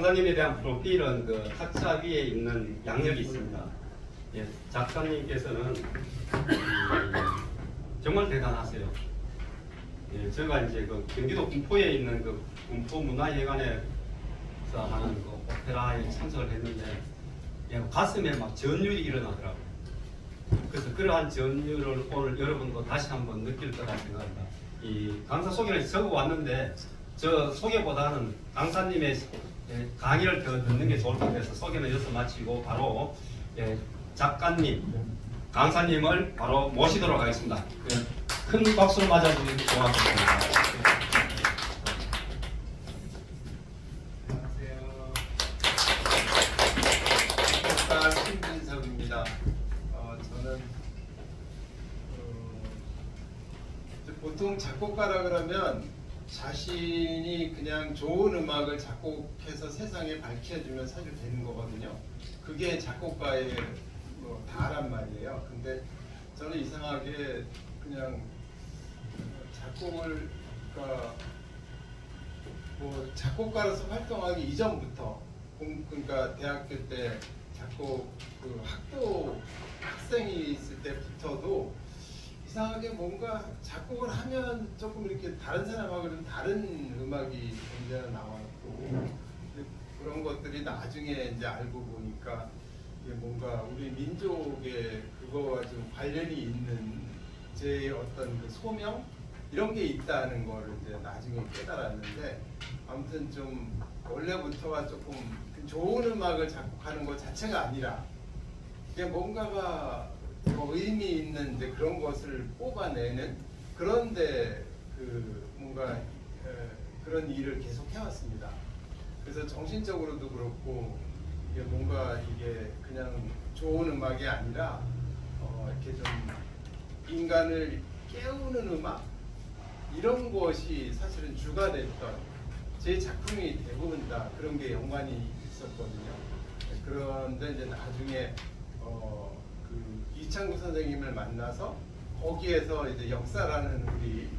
강사님에 대한 프로필은 그 학자 위에 있는 양력이 있습니다. 예, 작가님께서는 정말 대단하세요. 예, 제가 이제 그 경기도 군포에 있는 그 군포문화회관에서 하는 그 오페라에 참석을 했는데 예, 가슴에 막 전율이 일어나더라고요. 그래서 그러한 전율을 오늘 여러분도 다시 한번 느낄 거라 생각합니다. 이 강사 소개를 적어 왔는데 저 소개보다는 강사님의 강의를 더 듣는 게 좋을 것 같아서 소개는 여기서 마치고 바로 작가님, 강사님을 바로 모시도록 하겠습니다. 큰 박수를 맞아주시면 고맙겠습니다. 안녕하세요. 작가 신진섭입니다. 저는 보통 작곡가라 그러면 자신이 그냥 좋은 음악을 작곡해서 세상에 밝혀주면 사실 되는 거거든요. 그게 작곡가의 다란 말이에요. 근데 저는 이상하게 그냥 작곡을 작곡가로서 활동하기 이전부터 그러니까 대학교 때 작곡 학도 학생이 있을 때부터도 이상하게 뭔가 작곡을 하면 조금 이렇게 다른 사람하고는 다른 음악이 언제나 나왔고 그런 것들이 나중에 이제 알고 보니까 이게 뭔가 우리 민족의 그거와 좀 관련이 있는 제 어떤 그 소명 이런 게 있다는 걸 이제 나중에 깨달았는데 아무튼 좀 원래부터가 조금 좋은 음악을 작곡하는 것 자체가 아니라 그냥 뭔가가 의미 있는 이제 그런 것을 뽑아내는 그런데 뭔가 그런 일을 계속 해왔습니다. 그래서 정신적으로도 그렇고 이게 뭔가 이게 그냥 좋은 음악이 아니라 이렇게 좀 인간을 깨우는 음악 이런 것이 사실은 주가 됐던 제 작품이 대부분 다 그런 게 연관이 있었거든요. 그런데 이제 나중에 이창구 선생님을 만나서 거기에서 이제 역사라는 우리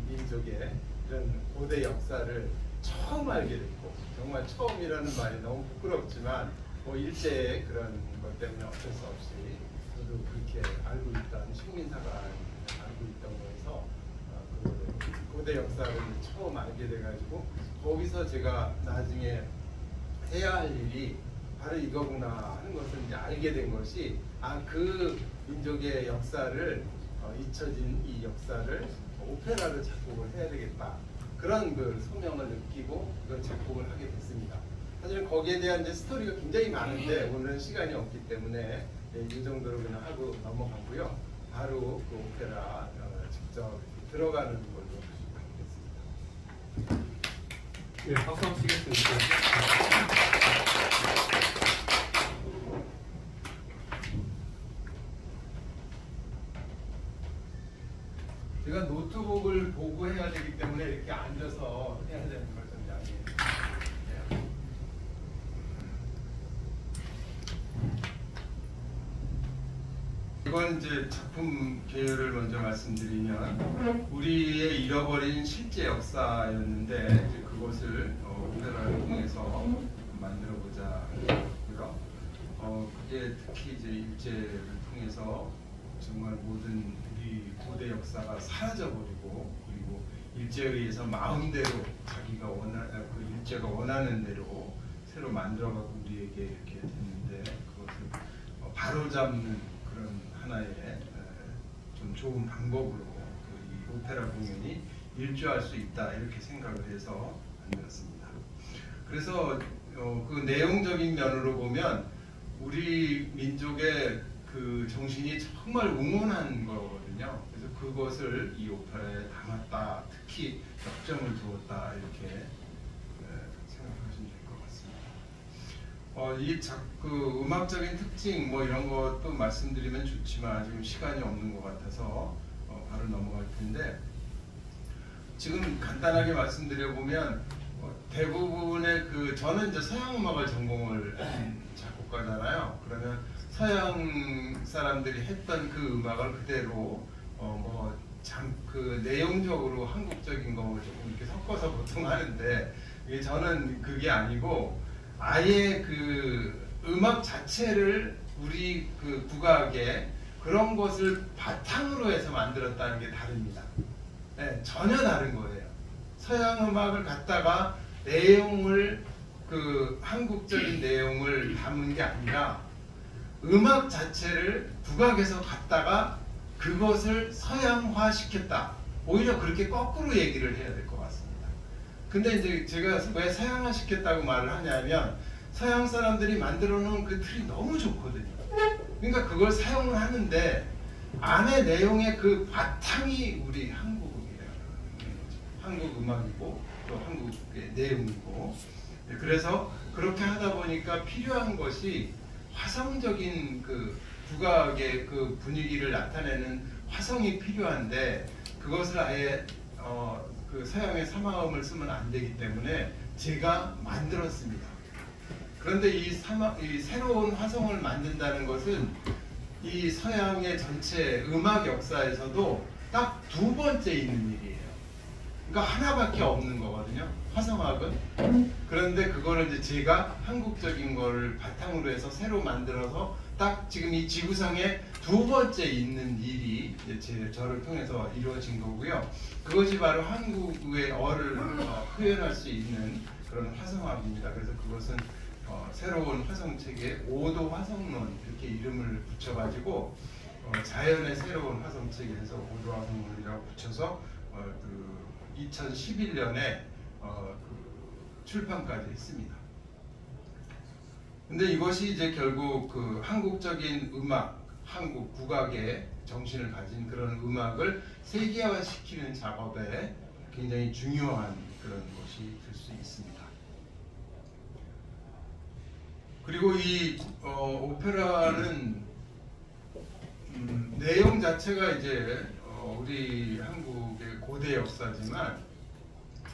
민족의 이런 고대 역사를 처음 알게 됐고 정말 처음이라는 말이 너무 부끄럽지만 일제의 그런 것 때문에 어쩔 수 없이 저도 그렇게 알고 있던 식민사가 알고 있던 거에서 그 고대 역사를 처음 알게 돼가지고 거기서 제가 나중에 해야 할 일이 바로 이거구나 하는 것을 이제 알게 된 것이 그 민족의 역사를 잊혀진 이 역사를 오페라로 작곡을 해야 되겠다 그런 그 소명을 느끼고 그걸 작곡을 하게 됐습니다. 사실은 거기에 대한 이제 스토리가 굉장히 많은데 오늘은 시간이 없기 때문에 이 정도로 그냥 하고 넘어가고요. 바로 그 오페라 직접 들어가는 걸로 하겠습니다. 네, 박수 한번 치겠습니다. 제가 노트북을 보고 해야 되기 때문에 이렇게 앉아서 해야 되는 걸 좀 양해해요. 이건 이제 작품 개요를 먼저 말씀드리면 우리의 잃어버린 실제 역사였는데 이제 그것을 오페라를 통해서 만들어보자 하고요. 그게 특히 이제 일제를 통해서 정말 모든 우리 고대 역사가 사라져버리고 그리고 일제에 의해서 마음대로 자기가 그 일제가 원하는 대로 새로 만들어가고 우리에게 이렇게 됐는데 그것을 바로잡는 그런 하나의 좀 좋은 방법으로 이 오페라 공연이 일조할 수 있다 이렇게 생각을 해서 만들었습니다. 그래서 그 내용적인 면으로 보면 우리 민족의 그 정신이 정말 응원한 거거든요. 그래서 그것을 이 오페라에 담았다, 특히 역점을 두었다 이렇게 생각하시면 될 것 같습니다. 그 음악적인 특징 뭐 이런 것도 말씀드리면 좋지만 지금 시간이 없는 것 같아서 바로 넘어갈 텐데 지금 간단하게 말씀드려 보면 대부분의 저는 이제 서양 음악을 전공을 한 작곡가잖아요. 그러면 서양 사람들이 했던 그 음악을 그대로 그 내용적으로 한국적인 거 조금 이렇게 섞어서 보통 하는데 저는 그게 아니고 아예 그 음악 자체를 우리 그 국악의 그런 것을 바탕으로 해서 만들었다는 게 다릅니다. 네, 전혀 다른 거예요. 서양 음악을 갖다가 내용을 그 한국적인 내용을 담은 게 아니라 음악 자체를 국악에서 갖다가 그것을 서양화 시켰다. 오히려 그렇게 거꾸로 얘기를 해야 될 것 같습니다. 근데 이제 제가 왜 서양화 시켰다고 말을 하냐면 서양 사람들이 만들어 놓은 그 틀이 너무 좋거든요. 그러니까 그걸 사용을 하는데 안에 내용의 그 바탕이 우리 한국이에요. 한국 음악이고 또 한국의 내용이고. 그래서 그렇게 하다 보니까 필요한 것이 화성적인 그 국악의 그 분위기를 나타내는 화성이 필요한데 그것을 아예 그 서양의 사마음을 쓰면 안 되기 때문에 제가 만들었습니다. 그런데 이 새로운 화성을 만든다는 것은 이 서양의 전체 음악 역사에서도 딱 두 번째 있는 일이에요. 그러니까 하나밖에 없는 거거든요. 화성학은. 그런데 그거를 이제 제가 한국적인 거를 바탕으로 해서 새로 만들어서 딱 지금 이 지구상에 두 번째 있는 일이 이제 저를 통해서 이루어진 거고요. 그것이 바로 한국의 어를 표현할 수 있는 그런 화성학입니다. 그래서 그것은 새로운 화성책에 오도 화성론 이렇게 이름을 붙여가지고 자연의 새로운 화성책에서 오도 화성론이라고 붙여서 그 2011년에 그 출판까지 했습니다. 근데 이것이 이제 결국 그 한국적인 음악, 한국 국악의 정신을 가진 그런 음악을 세계화시키는 작업에 굉장히 중요한 그런 것이 될 수 있습니다. 그리고 이 오페라는 내용 자체가 이제 우리 한국의 고대 역사지만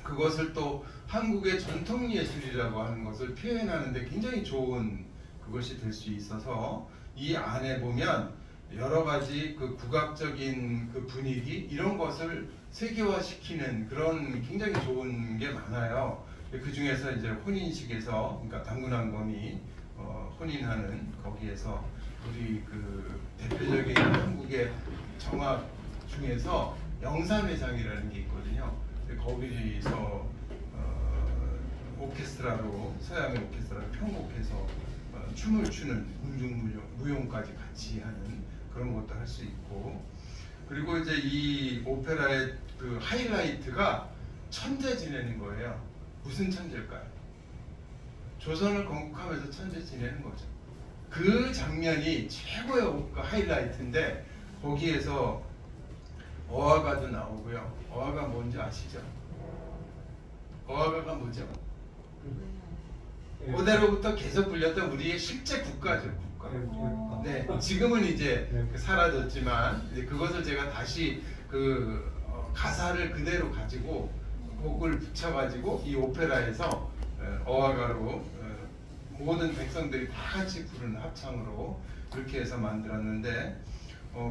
그것을 또 한국의 전통 예술이라고 하는 것을 표현하는 데 굉장히 좋은 그것이 될 수 있어서 이 안에 보면 여러 가지 그 국악적인 그 분위기 이런 것을 세계화시키는 그런 굉장히 좋은 게 많아요. 그 중에서 이제 혼인식에서 그러니까 당군항검이 혼인하는 거기에서 우리 그 대표적인 한국의 정악 중에서 영산회상이라는 게 있거든요. 거기서 오케스트라로 서양의 오케스트라를 편곡해서 춤을 추는 궁중무용까지 같이 하는 그런 것도 할 수 있고 그리고 이제 이 오페라의 그 하이라이트가 천재 지내는 거예요. 무슨 천재일까요? 조선을 건국하면서 천재 지내는 거죠. 그 장면이 최고의 하이라이트인데 거기에서 어화가도 나오고요. 어화가 뭔지 아시죠? 어화가가 뭐죠? 고대로부터 계속 불렸던 우리의 실제 국가죠. 국가. 네, 지금은 이제 사라졌지만 이제 그것을 제가 다시 그 가사를 그대로 가지고 곡을 붙여가지고 이 오페라에서 어화가로 모든 백성들이 다 같이 부르는 합창으로 그렇게 해서 만들었는데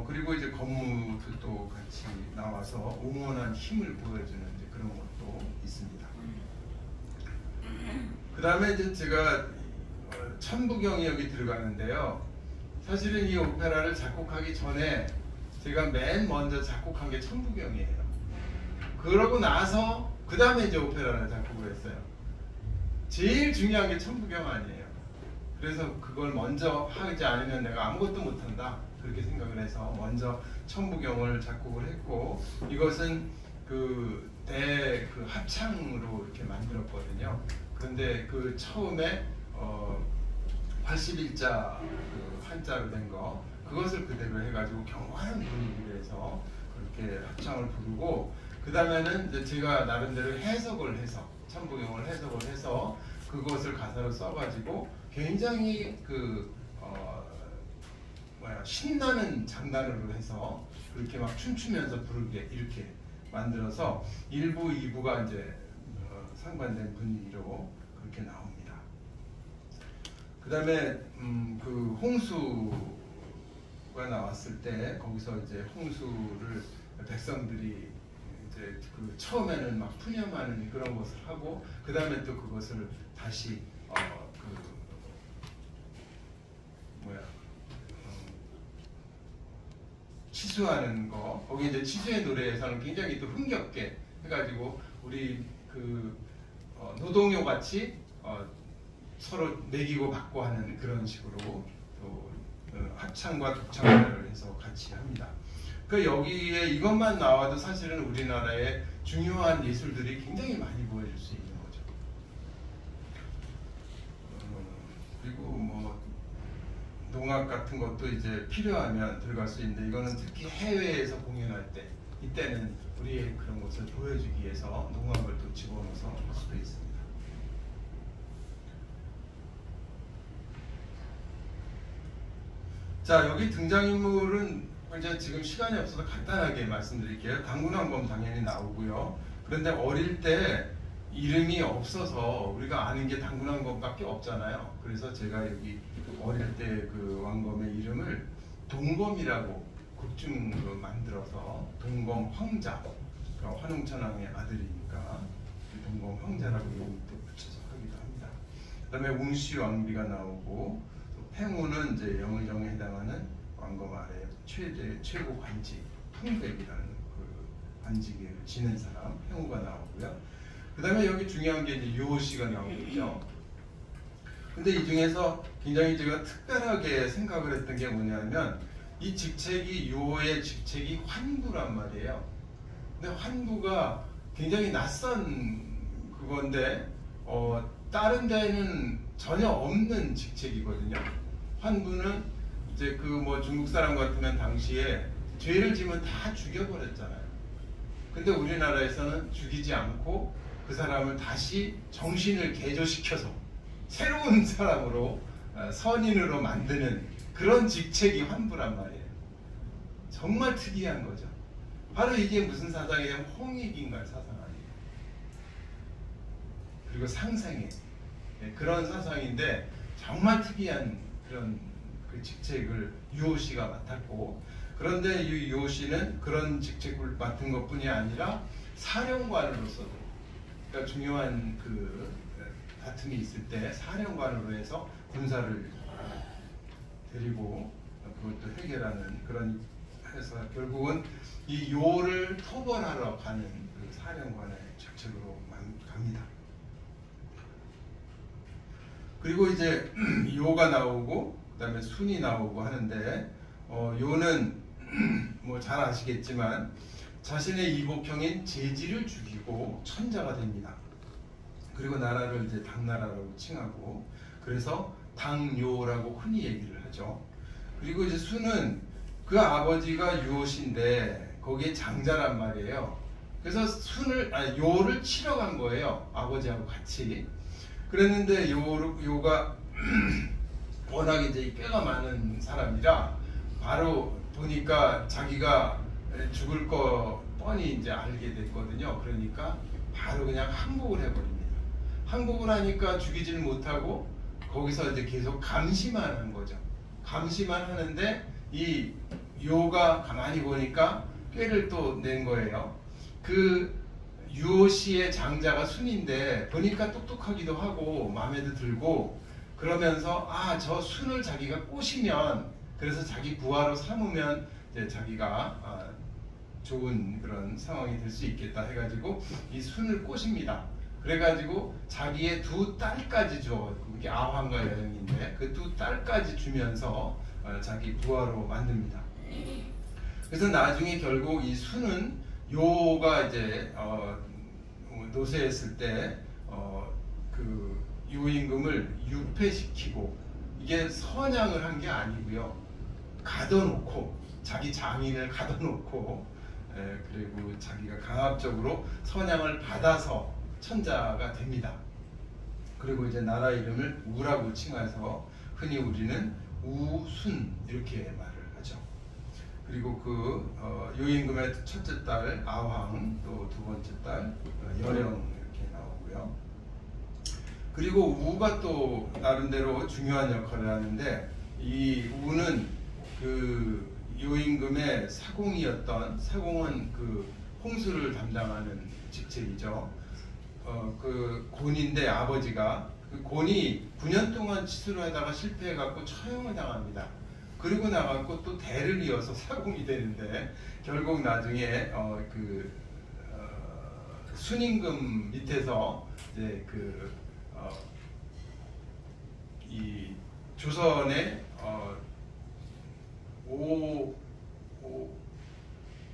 그리고 이제 건무도 또 같이 나와서 옹원한 힘을 보여주는 이제 그런 것도 있습니다. 그 다음에 이제 제가 천부경이 여기 들어가는데요. 사실은 이 오페라를 작곡하기 전에 제가 맨 먼저 작곡한 게 천부경이에요. 그러고 나서 그 다음에 이제 오페라를 작곡을 했어요. 제일 중요한 게 천부경 아니에요. 그래서 그걸 먼저 하지 않으면 내가 아무것도 못한다 그렇게 생각을 해서 먼저 천부경을 작곡을 했고 이것은 그 합창으로 이렇게 만들었거든요. 그런데 그 처음에 81자 그 한자로 된 거 그것을 그대로 해가지고 경건한 분위기로 해서 그렇게 합창을 부르고 그 다음에는 이제 제가 나름대로 해석을 해서 천부경을 해석을 해서 그것을 가사로 써가지고 굉장히 그 신나는 장단으로 해서 그렇게 막 춤추면서 부르게 이렇게 만들어서 1부, 2부가 이제 상반된 분위기로 그렇게 나옵니다. 그 다음에 그 홍수가 나왔을 때 거기서 이제 홍수를 백성들이 이제 그 처음에는 막 푸념하는 그런 것을 하고 그 다음에 또 그것을 다시 그 치수하는 거, 거기 이제 치수의 노래에서는 굉장히 또 흥겹게 해가지고 우리 노동요 같이 서로 매기고 받고 하는 그런 식으로 또 합창과 독창을 해서 같이 합니다. 그 여기에 이것만 나와도 사실은 우리나라의 중요한 예술들이 굉장히 많이 보여줄 수 있는 거죠. 그리고 뭐 농악 같은 것도 이제 필요하면 들어갈 수 있는데 이거는 특히 해외에서 공연할 때 이때는 우리의 그런 것을 보여주기 위해서 농악을 또 집어넣어서 할 수도 있습니다. 자, 여기 등장인물은 이제 지금 시간이 없어서 간단하게 말씀드릴게요. 당군왕검 당연히 나오고요. 그런데 어릴 때 이름이 없어서 우리가 아는 게 당군왕검밖에 없잖아요. 그래서 제가 여기 어릴 때 그 왕검의 이름을 동검이라고 국중으로 만들어서 동검 황자, 그러니까 환웅천왕의 아들이니까 동검 황자라고 이름도 붙여서 하기도 합니다. 그 다음에 웅시왕비가 나오고 또 팽우는 이제 영의정에 해당하는 왕검 아래 최고 관직 통백이라는 그 관직을 지는 사람 팽우가 나오고요. 그 다음에 여기 중요한 게 이제 요시가 나오겠죠. 근데 이 중에서 굉장히 제가 특별하게 생각을 했던 게 뭐냐면 이 직책이 요의 직책이 환부란 말이에요. 근데 환부가 굉장히 낯선 그건데 다른 데는 전혀 없는 직책이거든요. 환부는 이제 그 뭐 중국 사람 같으면 당시에 죄를 지면 다 죽여버렸잖아요. 근데 우리나라에서는 죽이지 않고 그 사람을 다시 정신을 개조시켜서 새로운 사람으로 선인으로 만드는 그런 직책이 환부란 말이에요. 정말 특이한 거죠. 바로 이게 무슨 사상이냐면 홍익인간 사상 아니에요. 그리고 상생애 그런 사상인데 정말 특이한 그런 그 직책을 유호씨가 맡았고, 그런데 이 유호씨는 그런 직책을 맡은 것뿐이 아니라 사령관으로서도, 그러니까 중요한 그 다툼이 있을 때 사령관으로 해서 군사를 데리고 그것도 해결하는 그런 해서 결국은 이 요를 토벌하러 가는 그 사령관의 직책으로 갑니다. 그리고 이제 요가 나오고 그다음에 순이 나오고 하는데 요는 뭐 잘 아시겠지만 자신의 이복형인 제지를 죽이고 천자가 됩니다. 그리고 나라를 이제 당나라라고 칭하고, 그래서 당요라고 흔히 얘기를 하죠. 그리고 이제 순은 그 아버지가 유호신데 거기에 장자란 말이에요. 그래서 요를 치러 간 거예요. 아버지하고 같이. 그랬는데 요가 워낙 이제 꾀가 많은 사람이라 바로 보니까 자기가 죽을 거 뻔히 이제 알게 됐거든요. 그러니까 바로 그냥 항복을 해버립니다. 항복을 하니까 죽이지는 못하고 거기서 이제 계속 감시만 한 거죠. 감시만 하는데 이 요가 가만히 보니까 꾀를 또 낸 거예요. 그 유호씨의 장자가 순인데 보니까 똑똑하기도 하고 마음에도 들고, 그러면서 저 순을 자기가 꼬시면, 그래서 자기 부하로 삼으면 이제 자기가 좋은 그런 상황이 될 수 있겠다 해가지고 이 순을 꼬십니다. 그래가지고 자기의 두 딸까지 줘. 그게 아황과 여영인데 그 두 딸까지 주면서 자기 부하로 만듭니다. 그래서 나중에 결국 이 순은 요가 이제 노쇠했을 때 그 유임금을 유폐시키고, 이게 선양을 한 게 아니고요, 가둬놓고 자기 장인을 가둬놓고 그리고 자기가 강압적으로 선양을 받아서 천자가 됩니다. 그리고 이제 나라 이름을 우라고 칭해서 흔히 우리는 우순 이렇게 말을 하죠. 그리고 그 요임금의 첫째 딸 아황, 또 두 번째 딸 여령 이렇게 나오고요. 그리고 우가 또 나름대로 중요한 역할을 하는데, 이 우는 그 요임금의 사공은 그 홍수를 담당하는 직책이죠. 그 곤인데 아버지가 그 곤이 9년 동안 치수를 하다가 실패해갖고 처형을 당합니다. 그리고 나갖고 또 대를 이어서 사공이 되는데 결국 나중에 순임금 밑에서 이제 이 조선의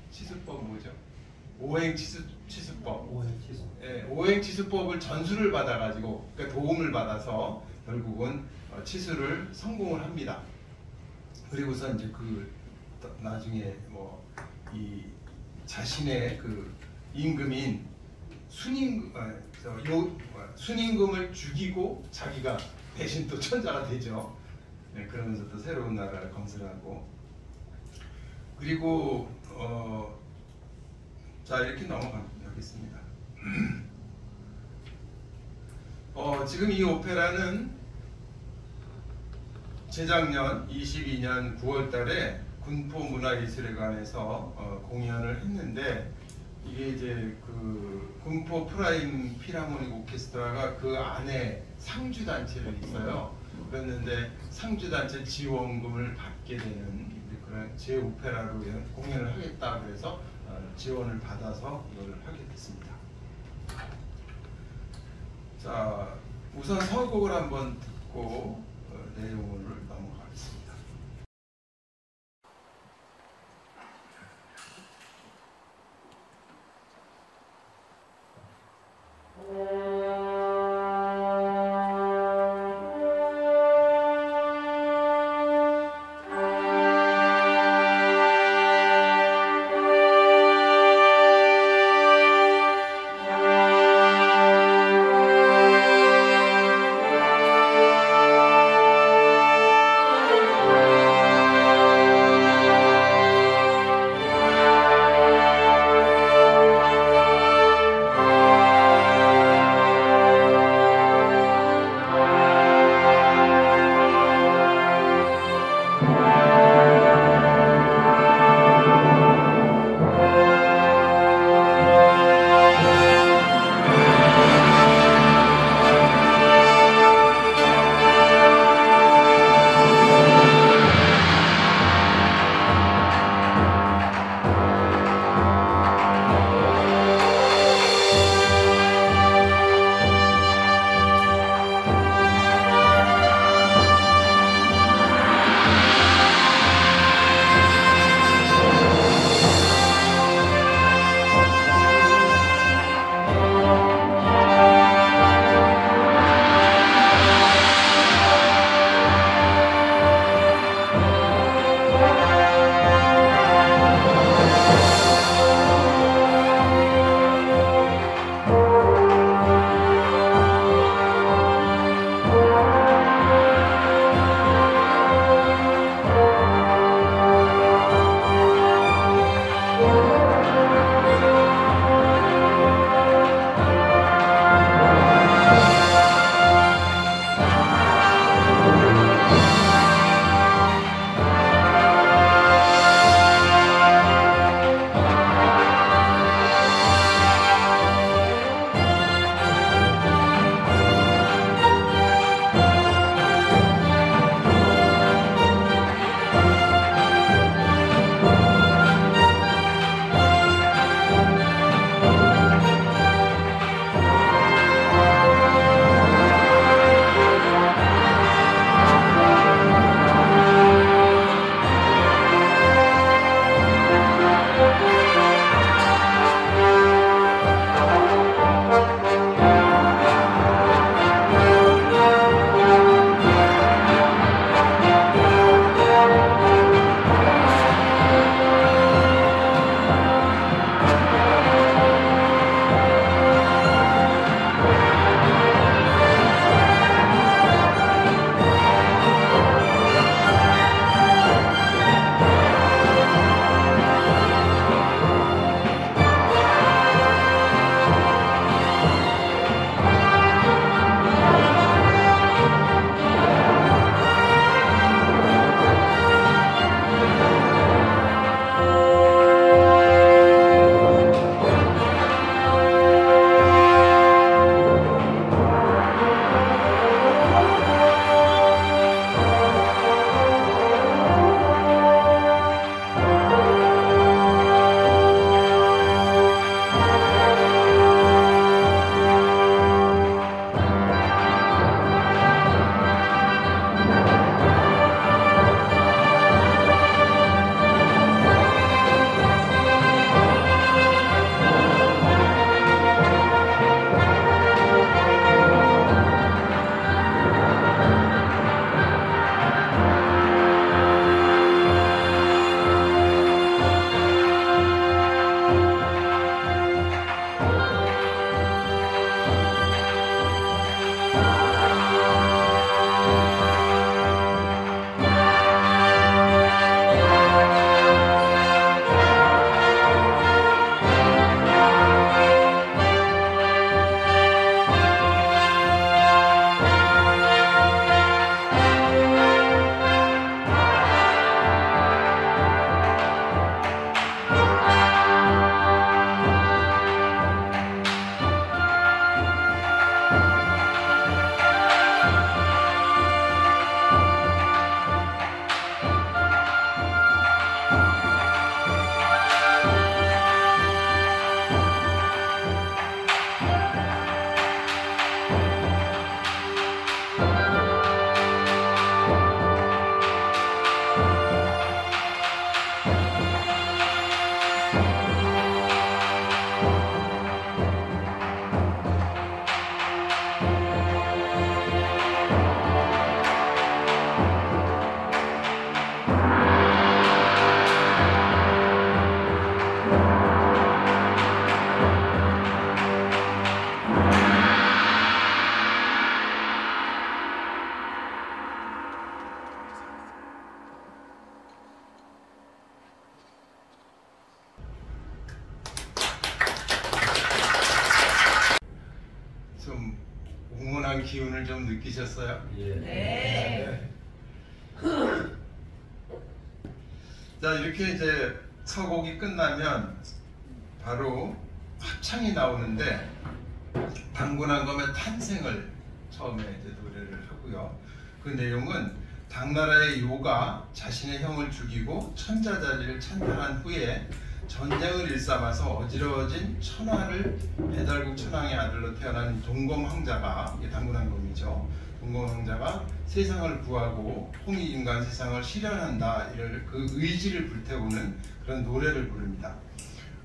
치수법 뭐죠? 치수법. 예, 오행치수법을 전수를 받아가지고 그러니까 도움을 받아서 결국은 치수를 성공을 합니다. 그리고서 이제 나중에 뭐 이 자신의 임금인 순임금을 죽이고 자기가 대신 또 천자가 되죠. 네, 그러면서 또 새로운 나라를 건설하고 그리고 자 이렇게 넘어가겠습니다. 지금 이 오페라는 재작년 22년 9월달에 군포문화예술회관에서 공연을 했는데 이게 이제 군포 프라임 필하모닉 오케스트라가 그 안에 상주 단체가 있어요. 그랬는데 상주 단체 지원금을 받게 되는 그런 제 오페라로 공연을 하겠다 그래서 지원을 받아서 이걸 하게 됐습니다. 자, 우선 서곡을 한번 듣고 내용을 넘어가겠습니다. 기운을 좀 느끼셨어요? 예. 네. 자, 이렇게 이제 서곡이 끝나면 바로 합창이 나오는데 당군왕검의 탄생을 처음에 이제 노래를 하고요. 그 내용은 당나라의 요가 자신의 형을 죽이고 천자자리를 찬탈한 후에 전쟁을 일삼아서 어지러워진 천하를 배달국 천왕의 아들로 태어난 동검 황자가, 이게 당군왕검이죠. 동검 황자가 세상을 구하고 홍익인간 세상을 실현한다, 이를 그 의지를 불태우는 그런 노래를 부릅니다.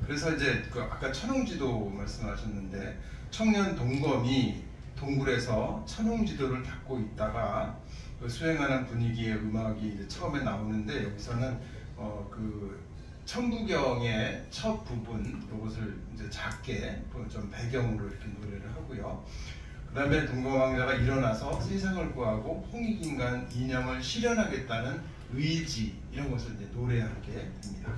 그래서 이제 그 아까 천홍지도 말씀하셨는데, 청년 동검이 동굴에서 천홍지도를 닦고 있다가 그 수행하는 분위기의 음악이 이제 처음에 나오는데, 여기서는 그 천부경의 첫 부분, 이것을 이제 작게 좀 배경으로 이렇게 노래를 하고요. 그 다음에 동검왕자가 일어나서 세상을 구하고 홍익인간 이념을 실현하겠다는 의지, 이런 것을 이제 노래하게 됩니다.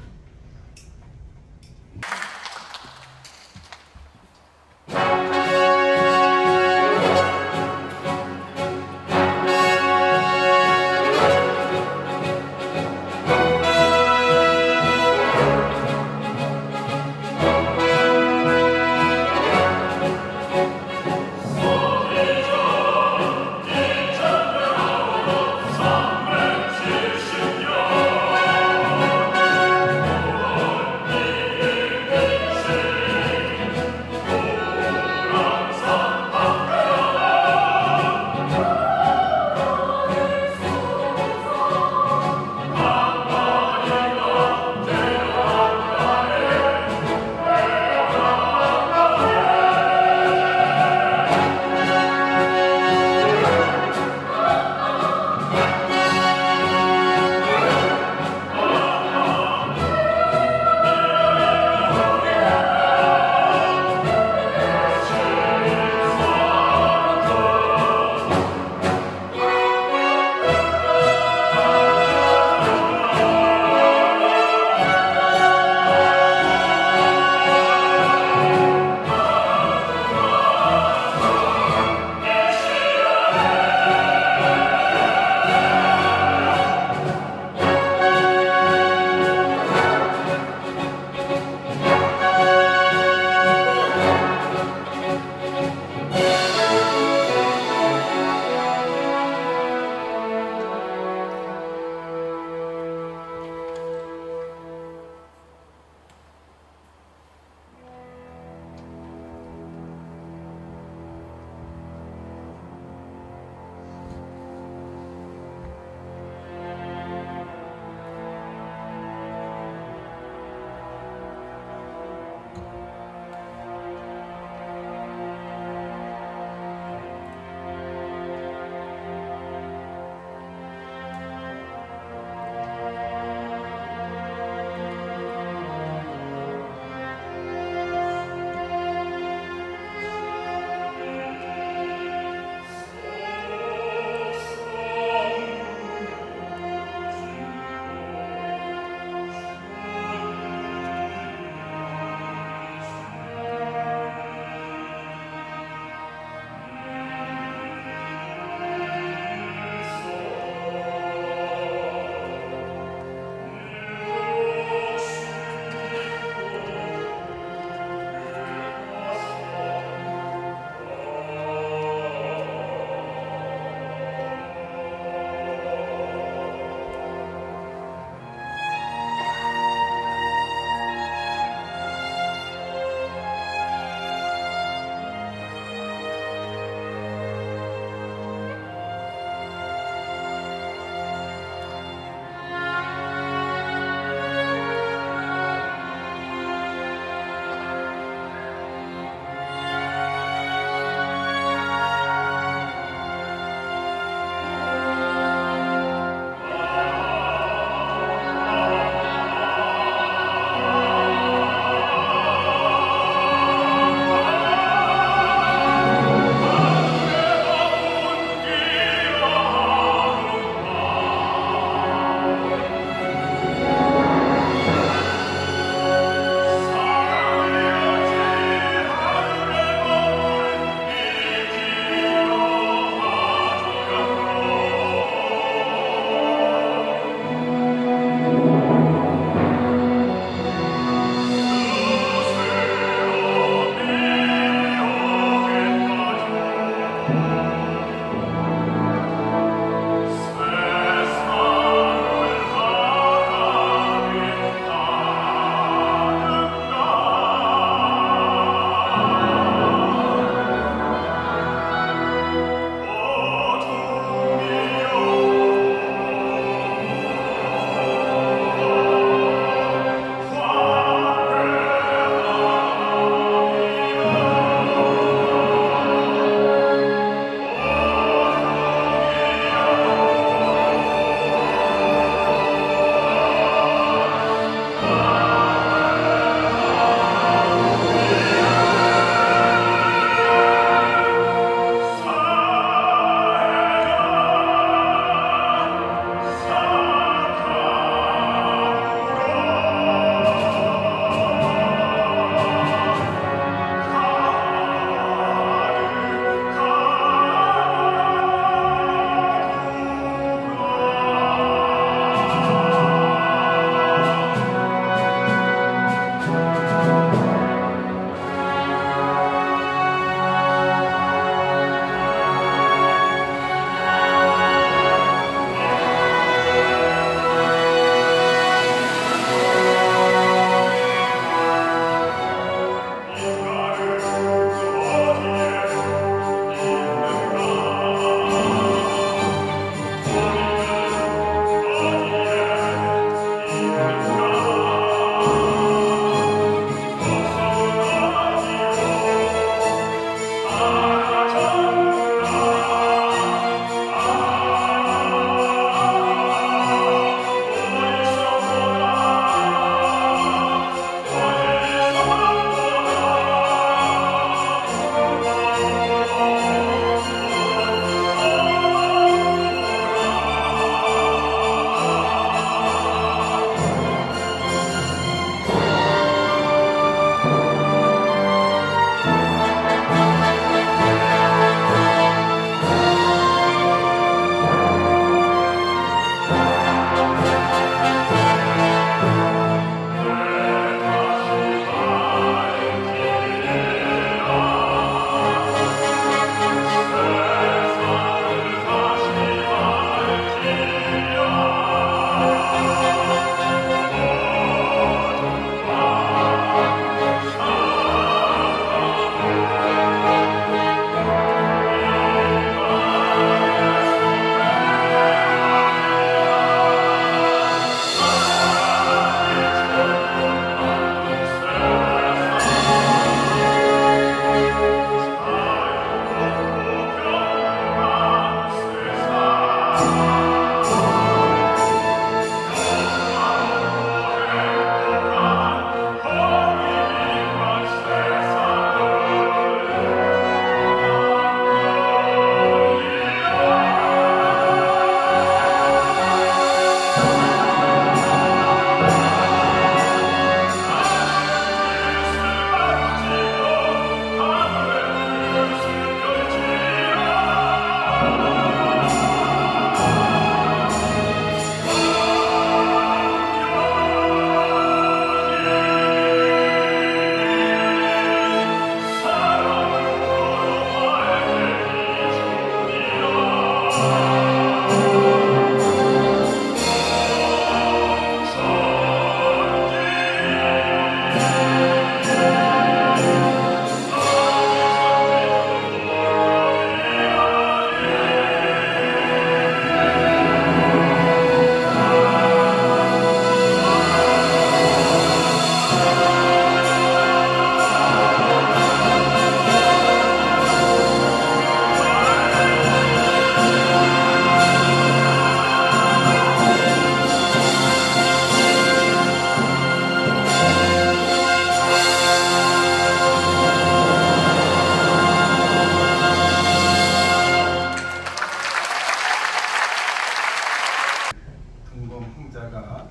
왕자가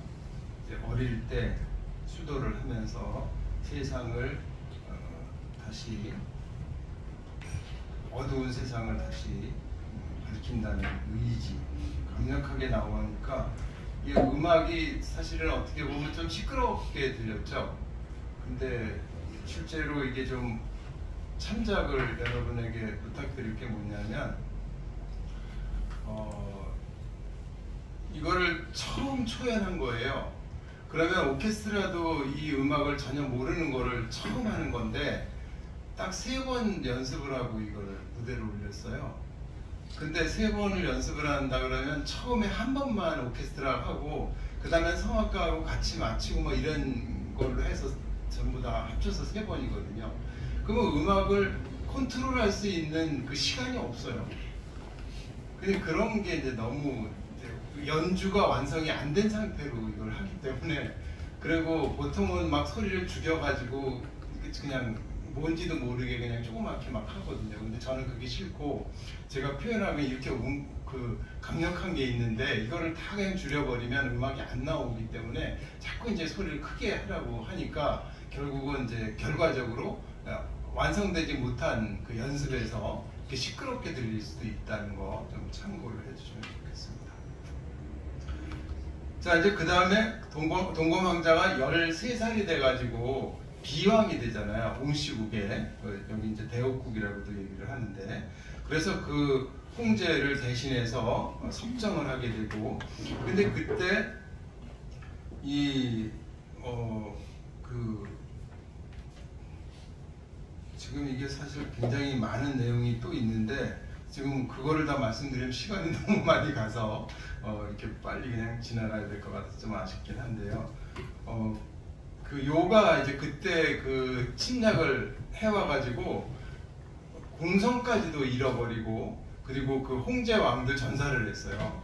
이제 어릴 때 수도를 하면서 세상을 다시 어두운 세상을 다시 밝힌다는 의지 강력하게 나오니까 이 음악이 사실은 어떻게 보면 좀 시끄럽게 들렸죠. 근데 실제로 이게 좀 참작을 여러분에게 부탁드릴 게 뭐냐면 이거를 처음 초연한 거예요. 그러면 오케스트라도 이 음악을 전혀 모르는 거를 처음 하는 건데 딱 3번 연습을 하고 이거를 무대로 올렸어요. 근데 3번을 연습을 한다 그러면 처음에 한 번만 오케스트라 하고 그 다음에 성악가하고 같이 마치고 뭐 이런 걸로 해서 전부 다 합쳐서 3번이거든요. 그러면 음악을 컨트롤할 수 있는 그 시간이 없어요. 근데 그런 게 이제 너무 이제 연주가 완성이 안 된 상태로 이걸 하기 때문에, 그리고 보통은 막 소리를 죽여가지고 그냥 뭔지도 모르게 그냥 조그맣게 막 하거든요. 근데 저는 그게 싫고, 제가 표현하면 이렇게 그 강력한 게 있는데 이거를 다 그냥 줄여버리면 음악이 안 나오기 때문에 자꾸 이제 소리를 크게 하라고 하니까 결국은 이제 결과적으로 완성되지 못한 그 연습에서 이렇게 시끄럽게 들릴 수도 있다는 거 좀 참고를 해주시면 좋겠습니다. 자, 이제 그 다음에 동검왕자가 13살이 돼가지고 비왕이 되잖아요. 옹시국에. 여기 이제 대옥국이라고도 얘기를 하는데, 그래서 그 홍제를 대신해서 섭정을 하게 되고, 근데 그때 지금 이게 사실 굉장히 많은 내용이 또 있는데 지금 그거를 다 말씀드리면 시간이 너무 많이 가서 이렇게 빨리 그냥 지나가야 될 것 같아서 좀 아쉽긴 한데요. 그 요가 이제 그때 그 침략을 해와가지고 공성까지도 잃어버리고, 그리고 그 홍제 왕들 전사를 했어요.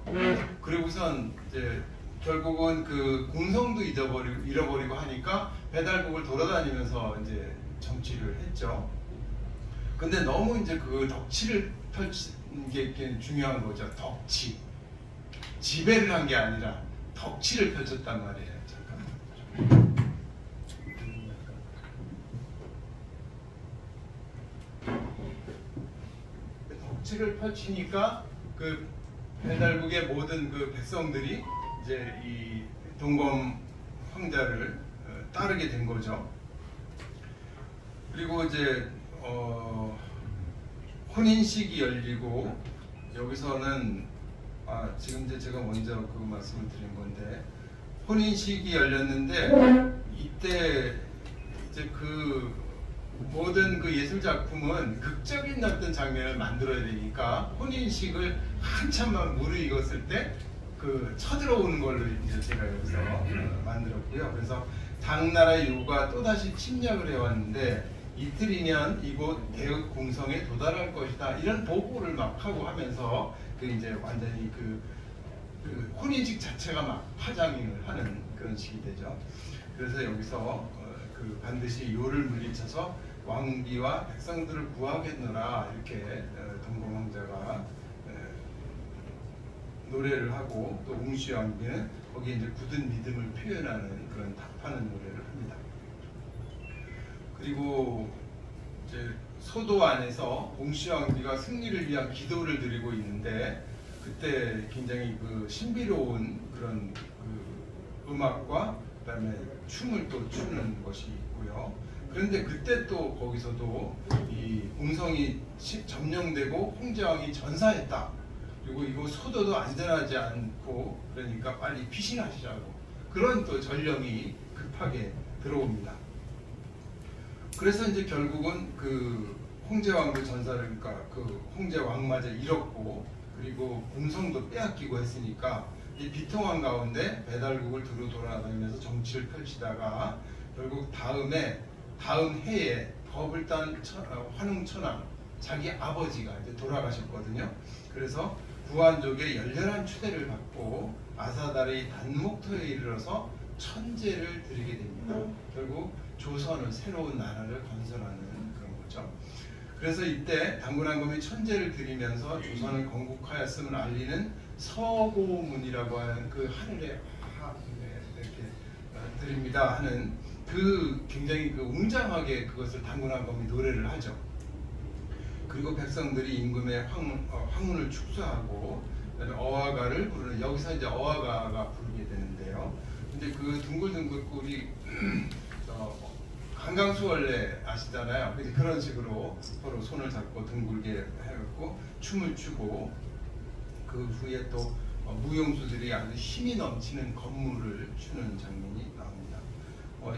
그리고선 이제 결국은 그 공성도 잃어버리고 하니까 배달국을 돌아다니면서 이제 정치를 했죠. 근데 너무 이제 그 덕치를 펼치는 게 중요한 거죠. 덕치. 지배를 한 게 아니라 덕치를 펼쳤단 말이에요. 잠깐만. 덕치를 펼치니까 그 배달국의 모든 그 백성들이 이제 이 동검 황자를 따르게 된 거죠. 그리고 이제 혼인식이 열리고, 여기서는 지금 이제 제가 먼저 그 말씀을 드린 건데, 혼인식이 열렸는데 이때 이제 그 모든 그 예술 작품은 극적인 어떤 장면을 만들어야 되니까 혼인식을 한참만 무르익었을 때 그 쳐들어오는 걸로 이제 제가 여기서 만들었고요. 그래서 당나라 요가 또다시 침략을 해왔는데 이틀이면 이곳 대읍 궁성에 도달할 것이다, 이런 보고를 막 하고 하면서 그 이제 완전히 그 혼인식 자체가 막 파장을 하는 그런 식이 되죠. 그래서 여기서 그 반드시 요를 물리쳐서 왕비와 백성들을 구하겠노라, 이렇게 동검왕자가 노래를 하고, 또 웅시왕비는 거기에 이제 굳은 믿음을 표현하는 그런 답하는 노래를 합니다. 그리고 이제 소도 안에서 웅시왕비가 승리를 위한 기도를 드리고 있는데, 그때 굉장히 그 신비로운 그런 그 음악과 그다음에 춤을 또 추는 것이 있고요. 그런데 그때 또 거기서도 이 궁성이 점령되고 홍제왕이 전사했다. 그리고 이거 소도도 안전하지 않고, 그러니까 빨리 피신하시라고, 그런 또 전령이 급하게 들어옵니다. 그래서 이제 결국은 그 홍제왕도 전사를, 그러니까 그 홍제왕마저 잃었고, 그리고 궁성도 빼앗기고 했으니까 이 비통한 가운데 배달국을 두루 돌아다니면서 정치를 펼치다가 결국 다음 해에 거불단 환웅천왕, 자기 아버지가 이제 돌아가셨거든요. 그래서 부안족의 열렬한 추대를 받고 아사달의 단목토에 이르러서 천제를 드리게 됩니다. 결국 조선을, 새로운 나라를 건설하는 그런 거죠. 그래서 이때 당군왕금이 천제를 드리면서 조선을 건국하였음을 알리는 서고문이라고 하는 그 하늘의 드립니다 하는 그 굉장히 그 웅장하게 그것을 당군왕검이 노래를 하죠. 그리고 백성들이 임금의 황문을 축소하고 어화가를 부르는, 여기서 이제 어화가가 부르게 되는데요. 근데 그 둥글둥글 꿀이 한강수월래 아시잖아요. 근데 그런 식으로 서로 손을 잡고 둥글게 해갖고 춤을 추고, 그 후에 또 무용수들이 아주 힘이 넘치는 건물을 추는 장면이 나옵니다.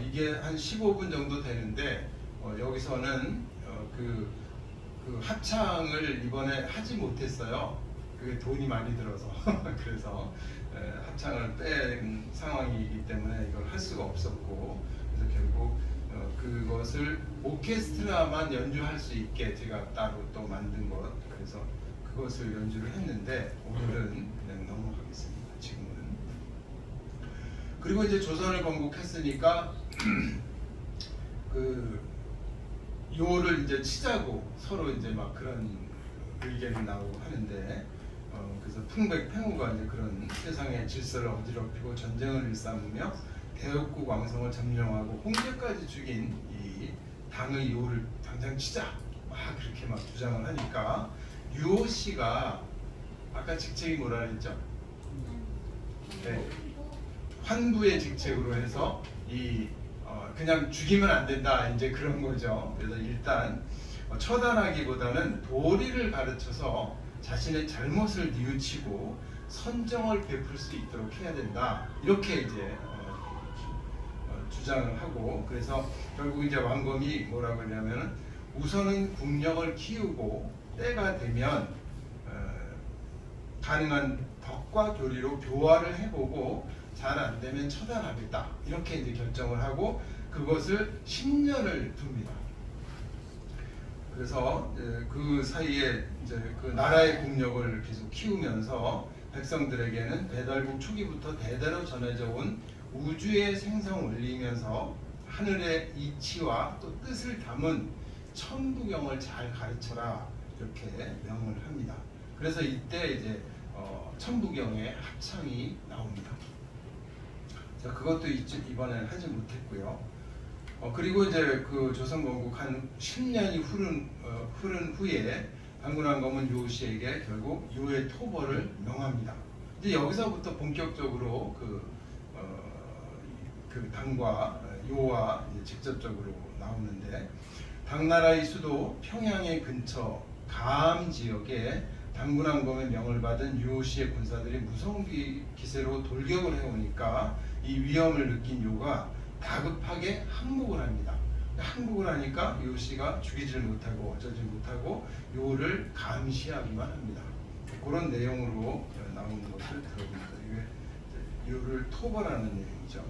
이게 한 15분 정도 되는데 여기서는 그 합창을 이번에 하지 못했어요. 그게 돈이 많이 들어서 그래서 합창을 뺀 상황이기 때문에 이걸 할 수가 없었고, 그래서 결국 그것을 오케스트라만 연주할 수 있게 제가 따로 또 만든 것, 그래서 그것을 연주를 했는데 오늘은 그냥 넘어가겠습니다. 지금은. 그리고 이제 조선을 건국했으니까 그 요를 이제 치자고 서로 이제 막 그런 의견이 나오고 하는데, 그래서 풍백팽후가 이제 그런 세상의 질서를 어지럽히고 전쟁을 일삼으며 대역국 왕성을 점령하고 홍제까지 죽인 이 당의 요를 당장 치자 막 그렇게 막 주장을 하니까 유호 씨가 아까 직책이 뭐라 그랬죠? 네. 환부의 직책으로 해서 그냥 죽이면 안 된다 이제 그런 거죠. 그래서 일단 처단하기보다는 도리를 가르쳐서 자신의 잘못을 뉘우치고 선정을 베풀 수 있도록 해야 된다, 이렇게 이제 주장을 하고, 그래서 결국 이제 왕검이 뭐라고 하냐면은 우선은 국력을 키우고 때가 되면 가능한 덕과 교리로 교화를 해보고 잘 안 되면 처단하겠다, 이렇게 이제 결정을 하고 그것을 10년을 둡니다. 그래서 그 사이에 이제 그 나라의 국력을 계속 키우면서 백성들에게는 배달국 초기부터 대대로 전해져 온 우주의 생성 원리이면서 하늘의 이치와 또 뜻을 담은 천부경을 잘 가르쳐라, 이렇게 명을 합니다. 그래서 이때 이제 천부경의 합창이 나옵니다. 자, 그것도 이번에 하지 못했고요. 그리고 이제 그 조선 건국 한 10년이 흐른 후에 당군왕검은 요호 씨에게 결국 요의 토벌을 명합니다. 이제 여기서부터 본격적으로 그 당과 요와 직접적으로 나오는데, 당나라의 수도 평양의 근처 가암 지역에 당군왕검의 명을 받은 유호 씨의 군사들이 무성비 기세로 돌격을 해오니까 이 위험을 느낀 요가 다급하게 항복을 합니다. 항복을 하니까 유호 씨가 죽이질 못하고 어쩌지 못하고 요를 감시하기만 합니다. 그런 내용으로 나오는 것을 들어봅니다. 이게 요를 토벌하는 내용이죠.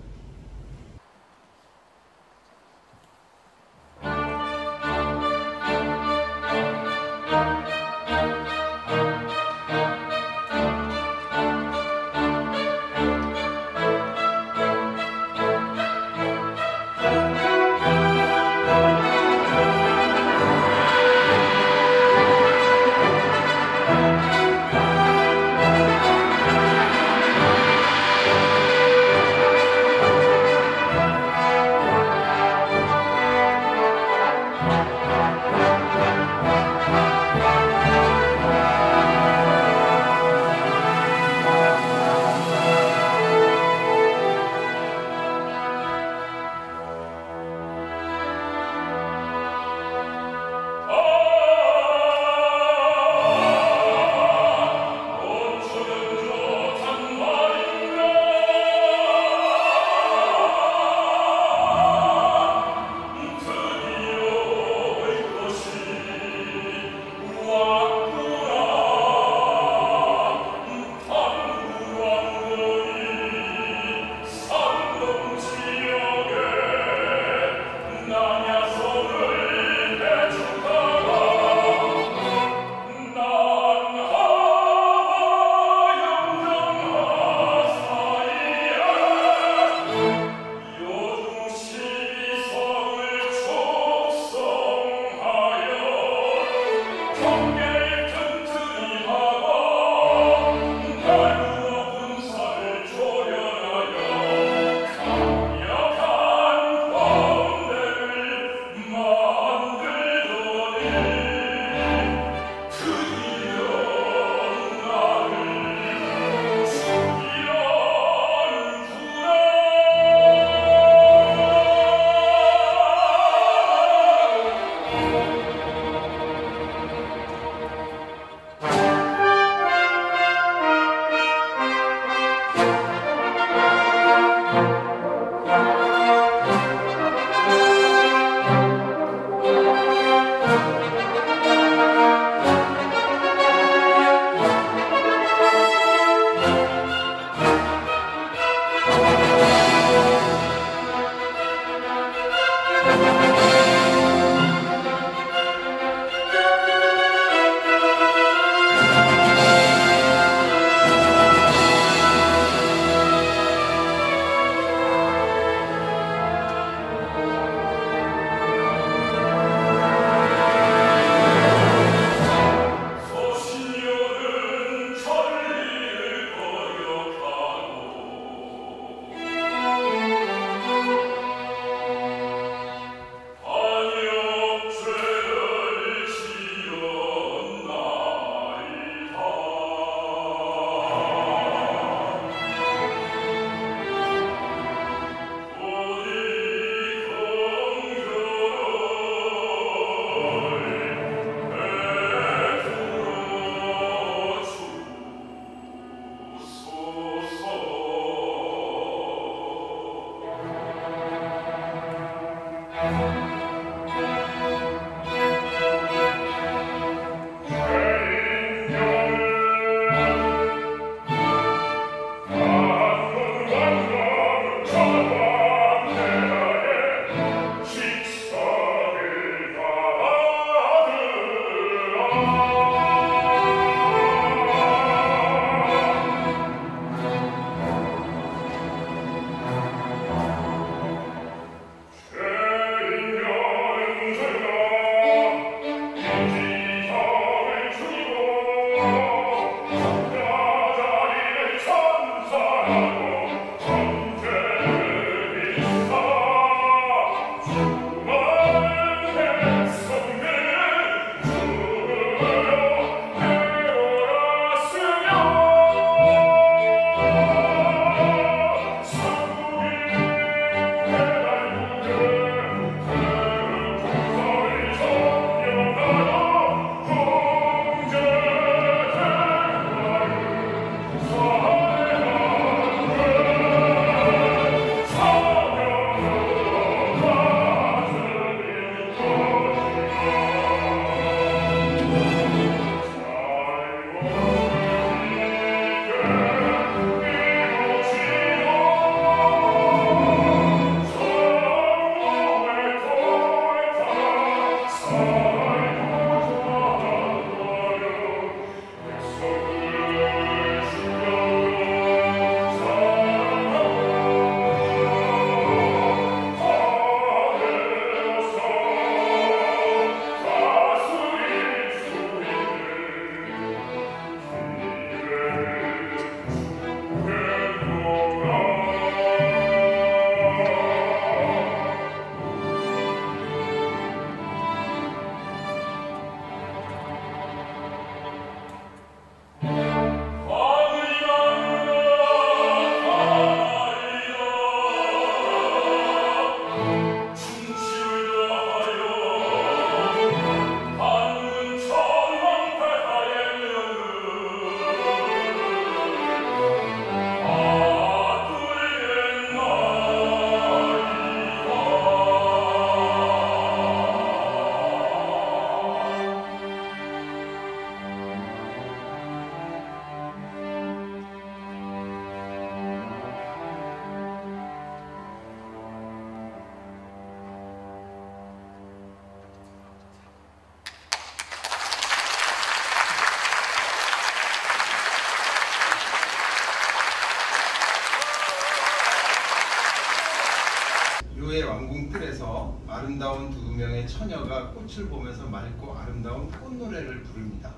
왕궁뜰에서 아름다운 두 명의 처녀가 꽃을 보면서 맑고 아름다운 꽃노래를 부릅니다.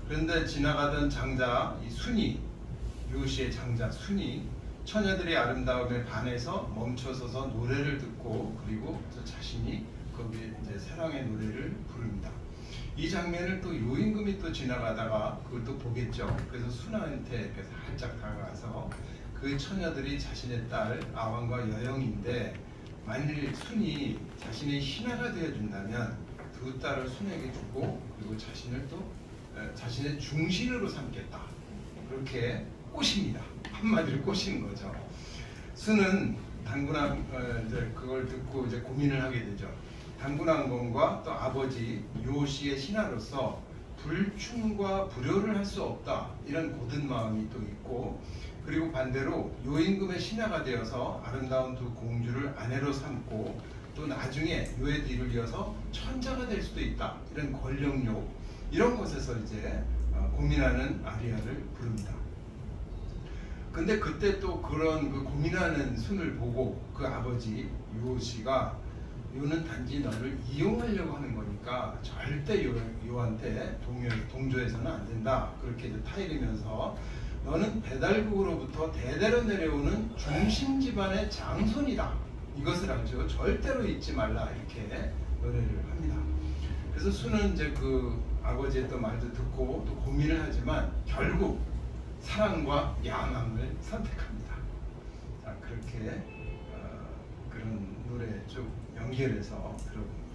그런데 지나가던 장자 이 순이, 유시의 장자 순이 처녀들의 아름다움에 반해서 멈춰서서 노래를 듣고 그리고 저 자신이 거기에 이제 사랑의 노래를 부릅니다. 이 장면을 또 요임금이 또 지나가다가 그걸 또 보겠죠. 그래서 순한테 살짝 다가가서 그 처녀들이 자신의 딸 아왕과 여영인데 만일 순이 자신의 신하가 되어준다면 두 딸을 순에게 주고 그리고 자신을 또 자신의 중신으로 삼겠다. 그렇게 꼬십니다. 한마디로 꼬시는 거죠. 순은 단군왕 이제 그걸 듣고 이제 고민을 하게 되죠. 단군왕건과 또 아버지 요시의 신하로서 불충과 불효를 할 수 없다 이런 고든 마음이 또 있고 그리고 반대로 요임금의 신하가 되어서 아름다운 두 공주를 아내로 삼고 또 나중에 요의 뒤를 이어서 천자가 될 수도 있다 이런 권력욕 이런 것에서 이제 고민하는 아리아를 부릅니다. 근데 그때 또 그런 그 고민하는 순을 보고 그 아버지 요시가 요는 단지 너를 이용하려고 하는 거니까 절대 요한테 동조해서는 안 된다. 그렇게 이제 타이르면서 너는 배달국으로부터 대대로 내려오는 중심 집안의 장손이다. 이것을 알죠. 절대로 잊지 말라. 이렇게 노래를 합니다. 그래서 순은 이제 그 아버지의 또 말도 듣고 또 고민을 하지만 결국 사랑과 야망을 선택합니다. 자, 그렇게 그런 노래 쭉 연결해서 들어봅니다.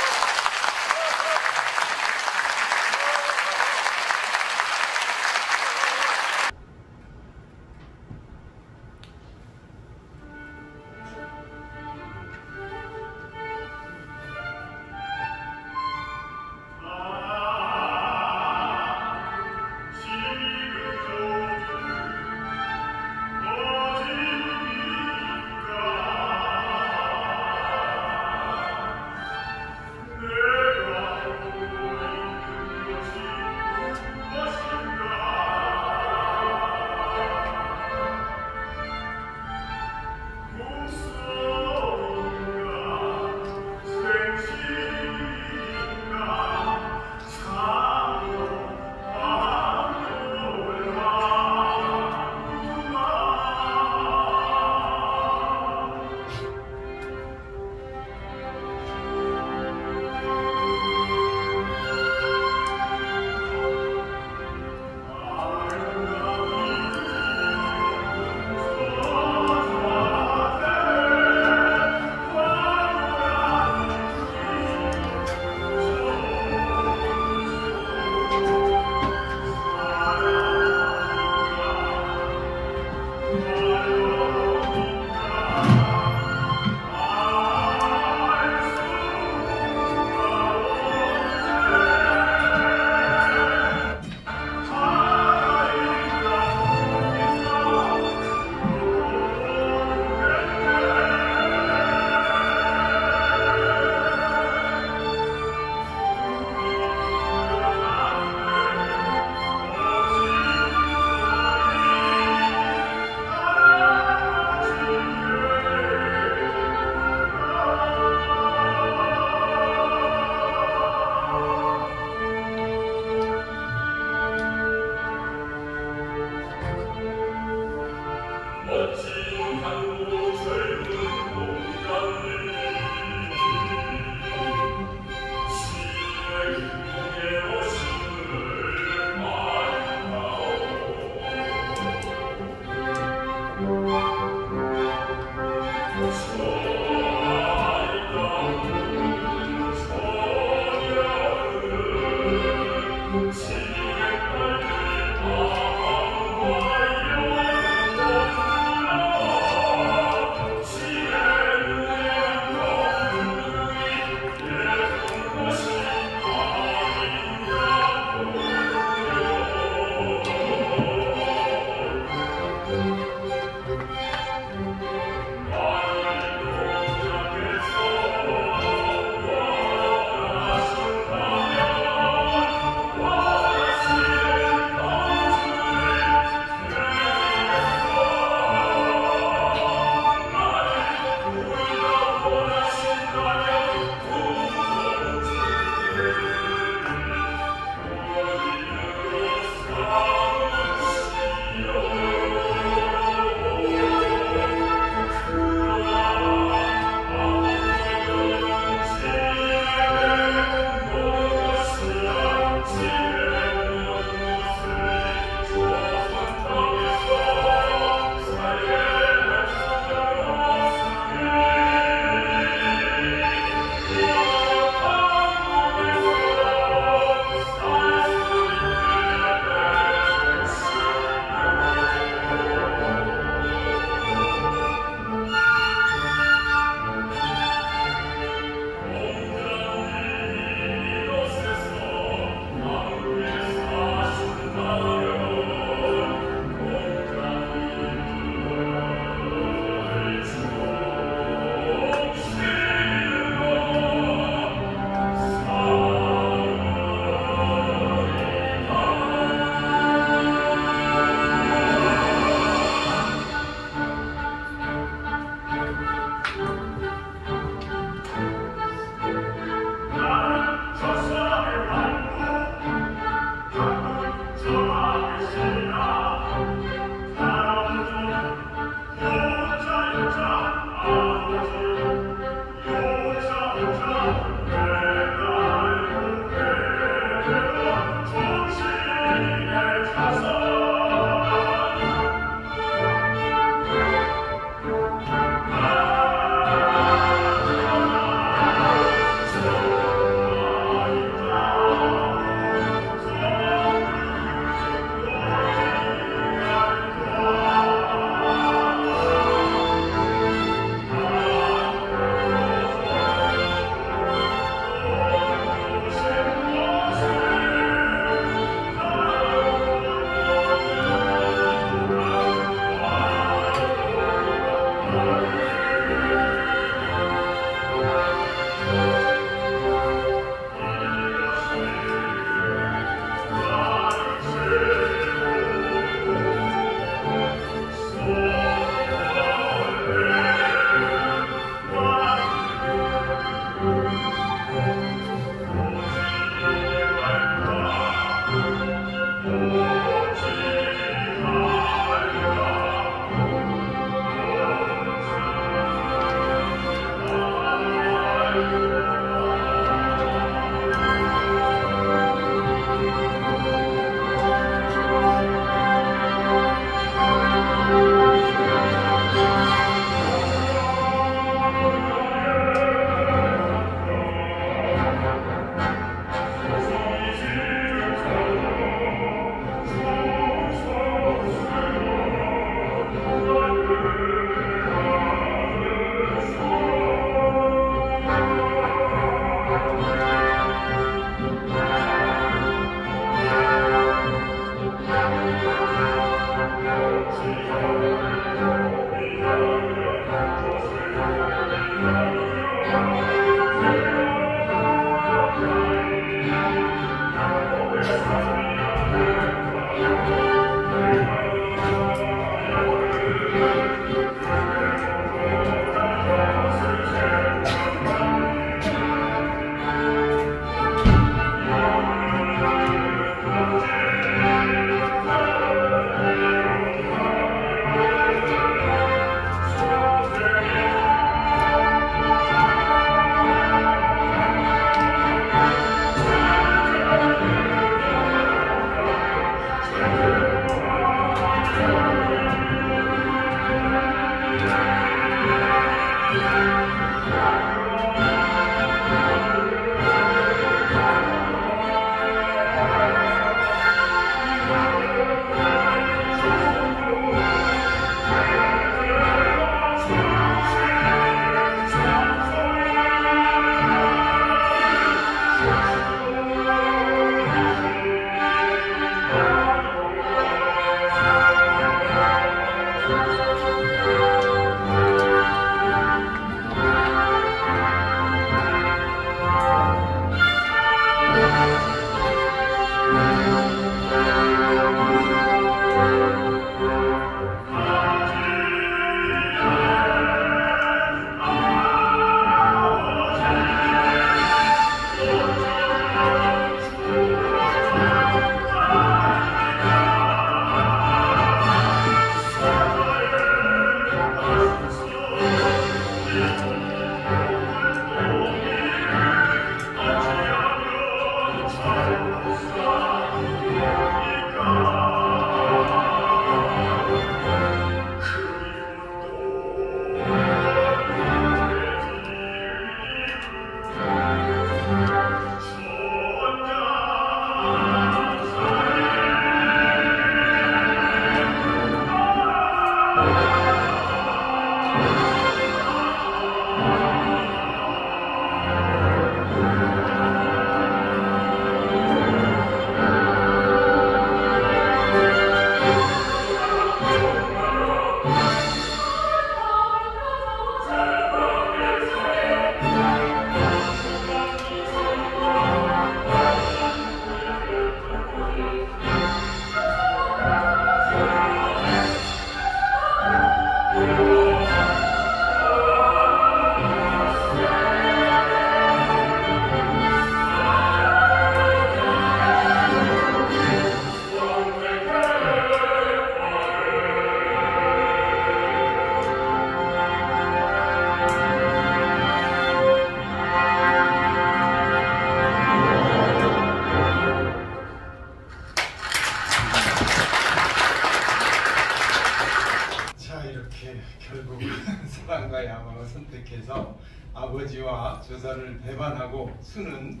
결국 사랑과 야망을 선택해서 아버지와 조선을 배반하고 수는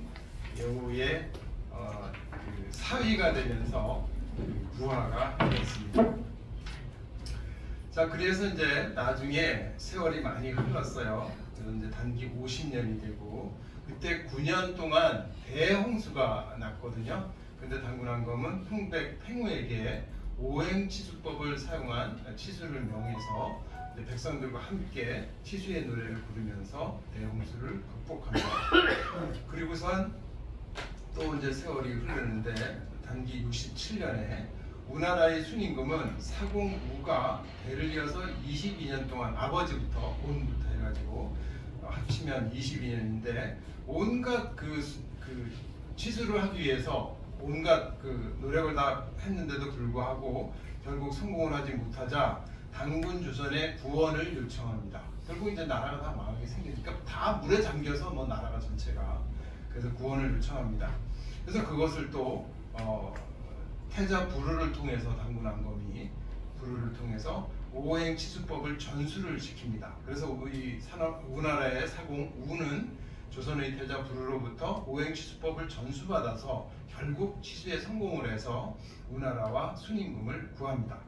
여우의 그 사위가 되면서 부하가 되었습니다. 자, 그래서 이제 나중에 세월이 많이 흘렀어요. 그래서 이제 단기 50년이 되고 그때 9년 동안 대홍수가 났거든요. 근데 당군왕검은 흥백 팽우에게 오행치수법을 사용한 치수를 명해서 백성들과 함께 치수의 노래를 부르면서 대홍수를 극복합니다. 그리고선 또 이제 세월이 흐르는데 단기 67년에 우나라의 순임금은 사공우가 대를 이어서 22년 동안 아버지부터 온부터 해가지고 합치면 22년인데 온갖 그 치수를 하기 위해서 온갖 그 노력을 다 했는데도 불구하고 결국 성공을 하지 못하자 당군 조선의 구원을 요청합니다. 결국 이제 나라가 다 망하게 생기니까 다 물에 잠겨서 뭐 나라가 전체가 그래서 구원을 요청합니다. 그래서 그것을 또 태자 부르를 통해서 당군왕검이 부르를 통해서 오행치수법을 전수를 시킵니다. 그래서 우나라의 사공 우는 조선의 태자 부르로부터 오행치수법을 전수받아서 결국 치수에 성공을 해서 우나라와 순임금을 구합니다.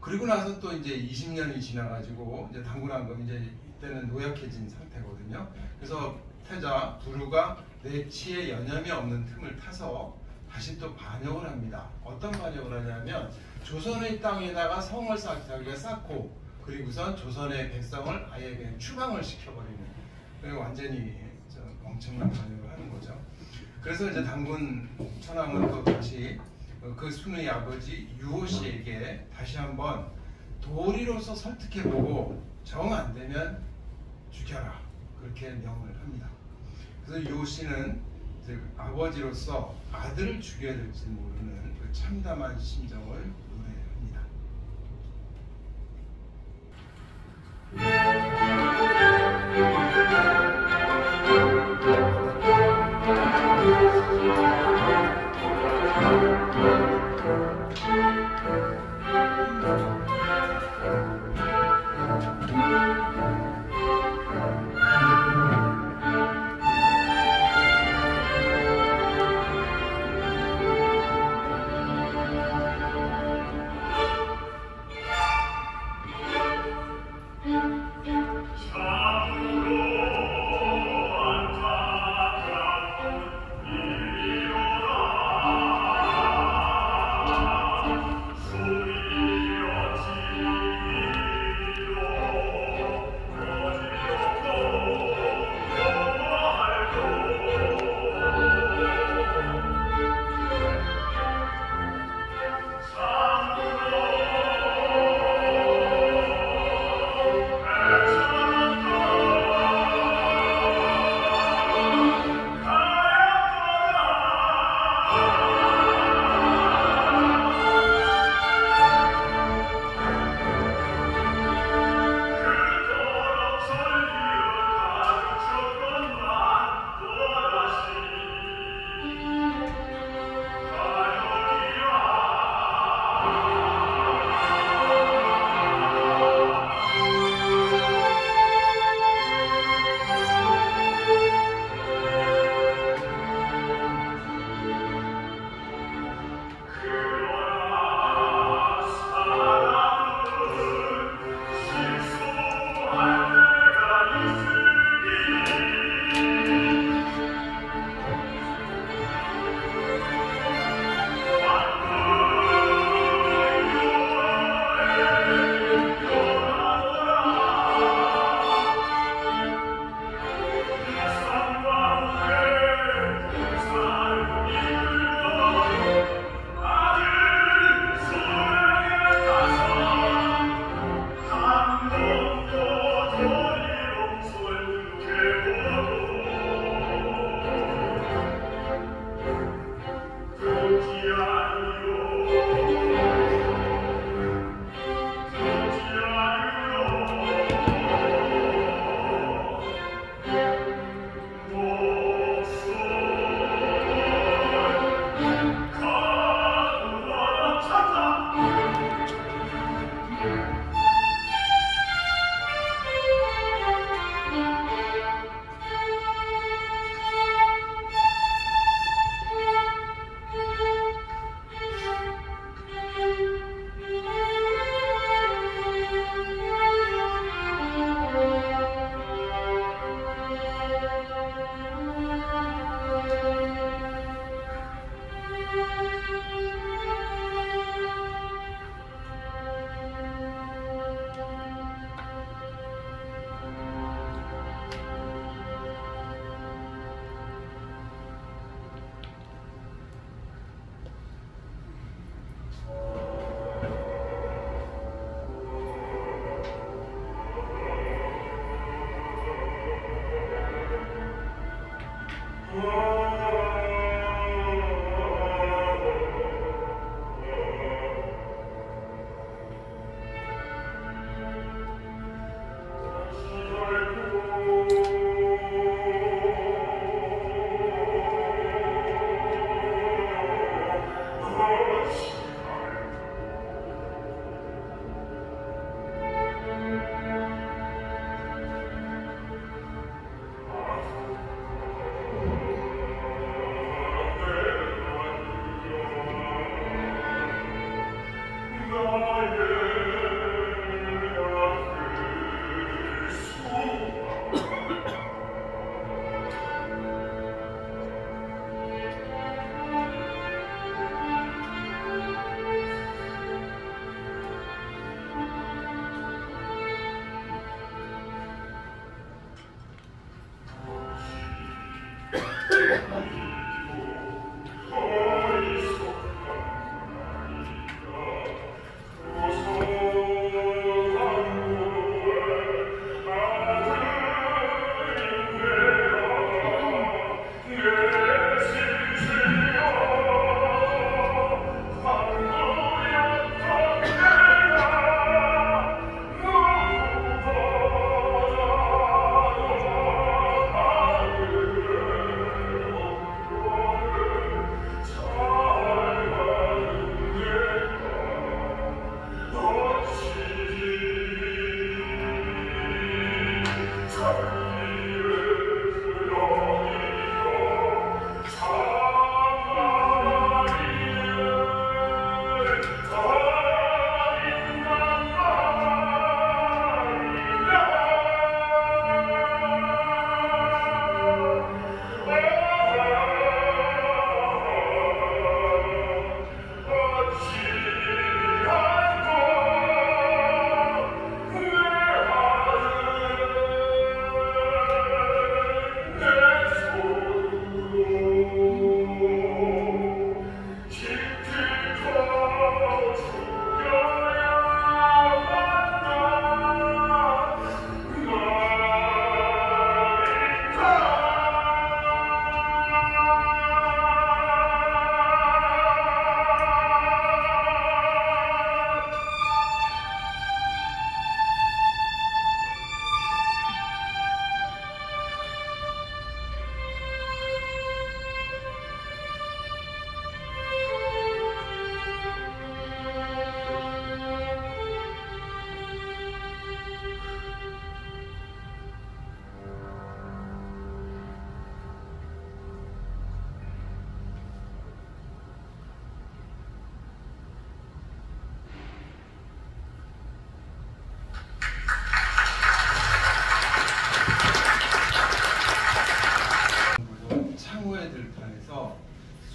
그리고 나서 또 이제 20년이 지나가지고 이제 당군왕검이 이제 이때는 노약해진 상태거든요. 그래서 태자 부르가 내치에 여념이 없는 틈을 타서 다시 또 반역을 합니다. 어떤 반역을 하냐면 조선의 땅에다가 성을 쌓고 그리고선 조선의 백성을 아예 그냥 추방을 시켜버리는 완전히 엄청난 반역을 하는 거죠. 그래서 이제 당군 천황은 또 다시 그 순의 아버지 유호 씨에게 다시 한번 도리로서 설득해보고 정 안 되면 죽여라 그렇게 명을 합니다. 그래서 유호 씨는 이제 아버지로서 아들을 죽여야 될지 모르는 그 참담한 심정을 노래합니다.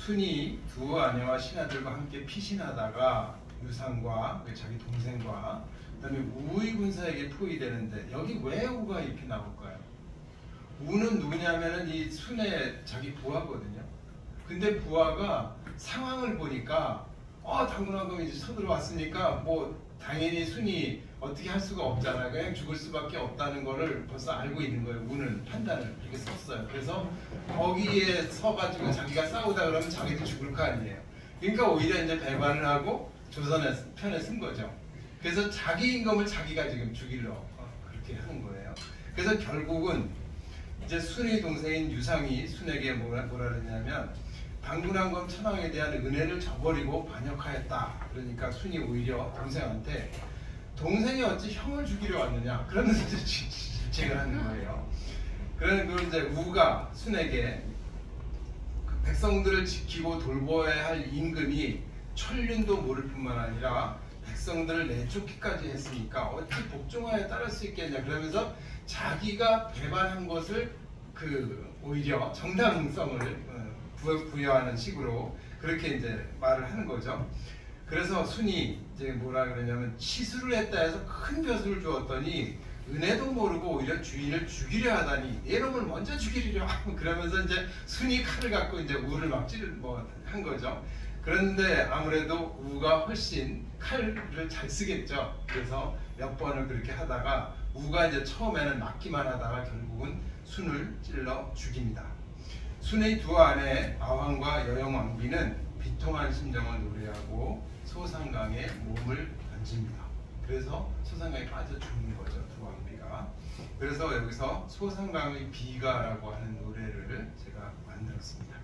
순이 두 아내와 신하들과 함께 피신하다가 유상과 자기 동생과 그다음에 우의 군사에게 포위되는데 여기 왜 우가 이렇게 나올까요? 우는 누구냐면은 이 순의 자기 부하거든요. 근데 부하가 상황을 보니까 당근왕금이 이제 쳐들어왔으니까 뭐 당연히 순이 어떻게 할 수가 없잖아요. 그냥 죽을 수밖에 없다는 거를 벌써 알고 있는 거예요. 우는 판단을 이렇게 썼어요. 그래서 거기에 서가지고 자기가 싸우다 그러면 자기도 죽을 거 아니에요. 그러니까 오히려 이제 배반을 하고 조선의 편에 쓴 거죠. 그래서 자기 임금을 자기가 지금 죽이려 그렇게 하는 거예요. 그래서 결국은 이제 순의 동생인 유상이 순에게 뭐라 그랬냐면 당군왕금 천황에 대한 은혜를 저버리고 반역하였다. 그러니까 순이 오히려 동생한테 동생이 어찌 형을 죽이려 왔느냐 그러면서 질책을 하는 거예요. 그래서 이제 우가 순에게 그 백성들을 지키고 돌보아야 할 임금이 천륜도 모를 뿐만 아니라 백성들을 내쫓기까지 했으니까 어찌 복종하에 따를 수 있겠냐 그러면서 자기가 배반한 것을 오히려 정당성을 부여하는 식으로 그렇게 이제 말을 하는 거죠. 그래서 순이 이제 뭐라 그러냐면 치수를 했다 해서 큰 벼슬을 주었더니 은혜도 모르고 오히려 주인을 죽이려 하다니 얘놈을 먼저 죽이려 그러면서 이제 순이 칼을 갖고 이제 우를 막 한 거죠. 그런데 아무래도 우가 훨씬 칼을 잘 쓰겠죠. 그래서 몇 번을 그렇게 하다가 우가 이제 처음에는 막기만 하다가 결국은 순을 찔러 죽입니다. 순의 두 아내 아황과 여영왕비는 비통한 심정을 노래하고 소상강에 몸을 던집니다. 그래서 소상강에 빠져 죽는 거죠, 두 왕비가. 그래서 여기서 소상강의 비가라고 하는 노래를 제가 만들었습니다.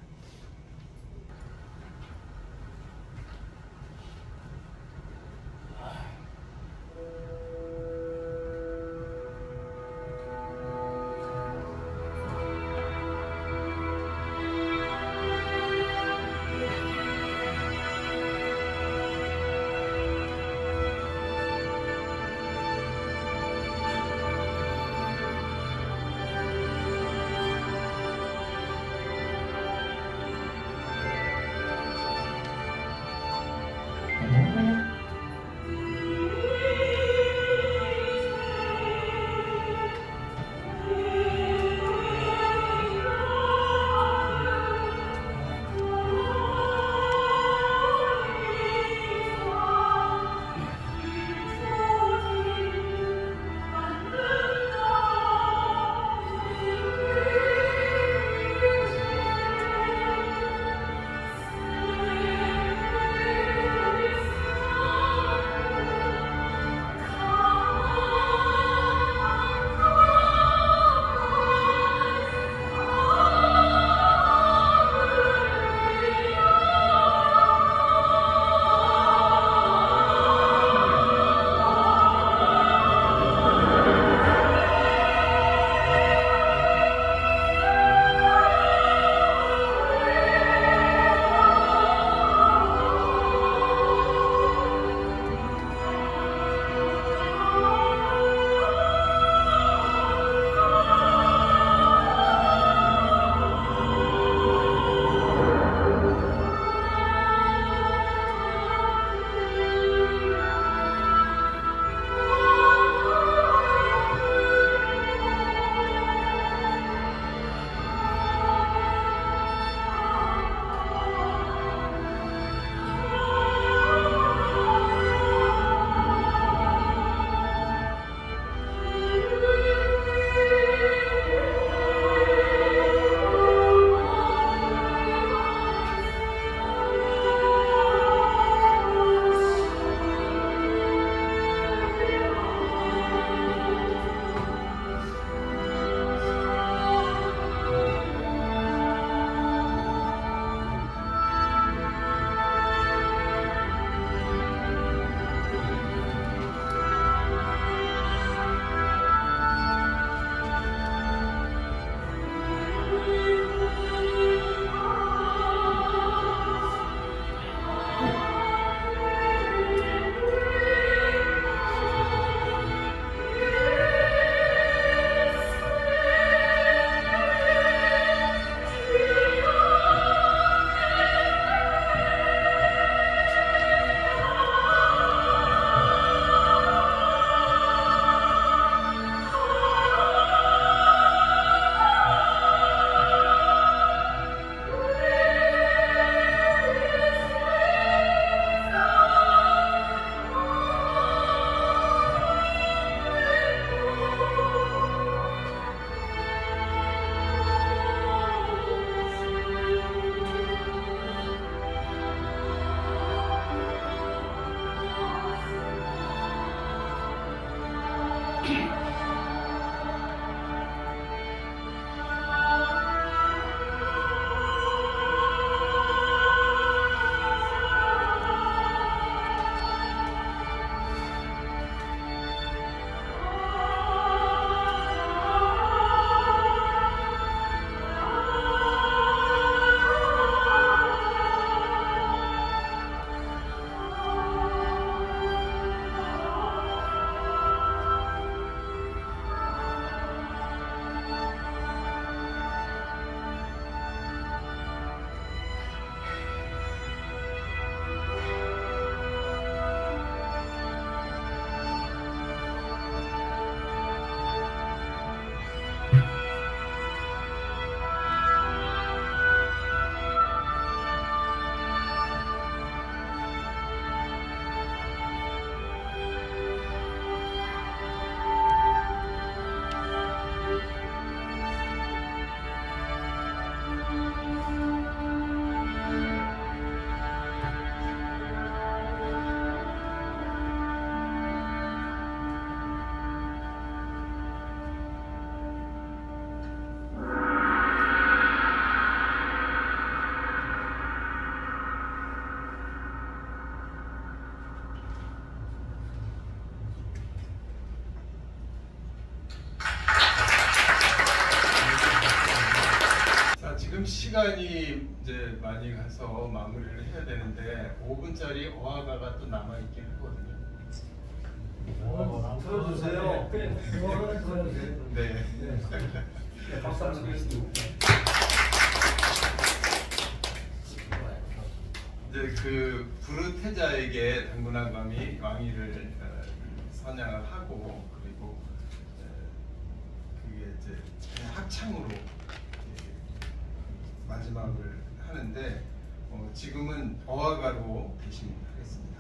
시간이 이제 많이 가서 마무리를 해야 되는데 5분짜리 어화가가 또 남아있긴 하거든요. 들어주세요. 네. 박수 한번 치겠습니다. 이제 그 부르테자에게 당군왕감이 왕위를 선양을 하고 그리고 그게 이제 합창으로 마지막을 하는데 지금은 어화가로 대신하겠습니다.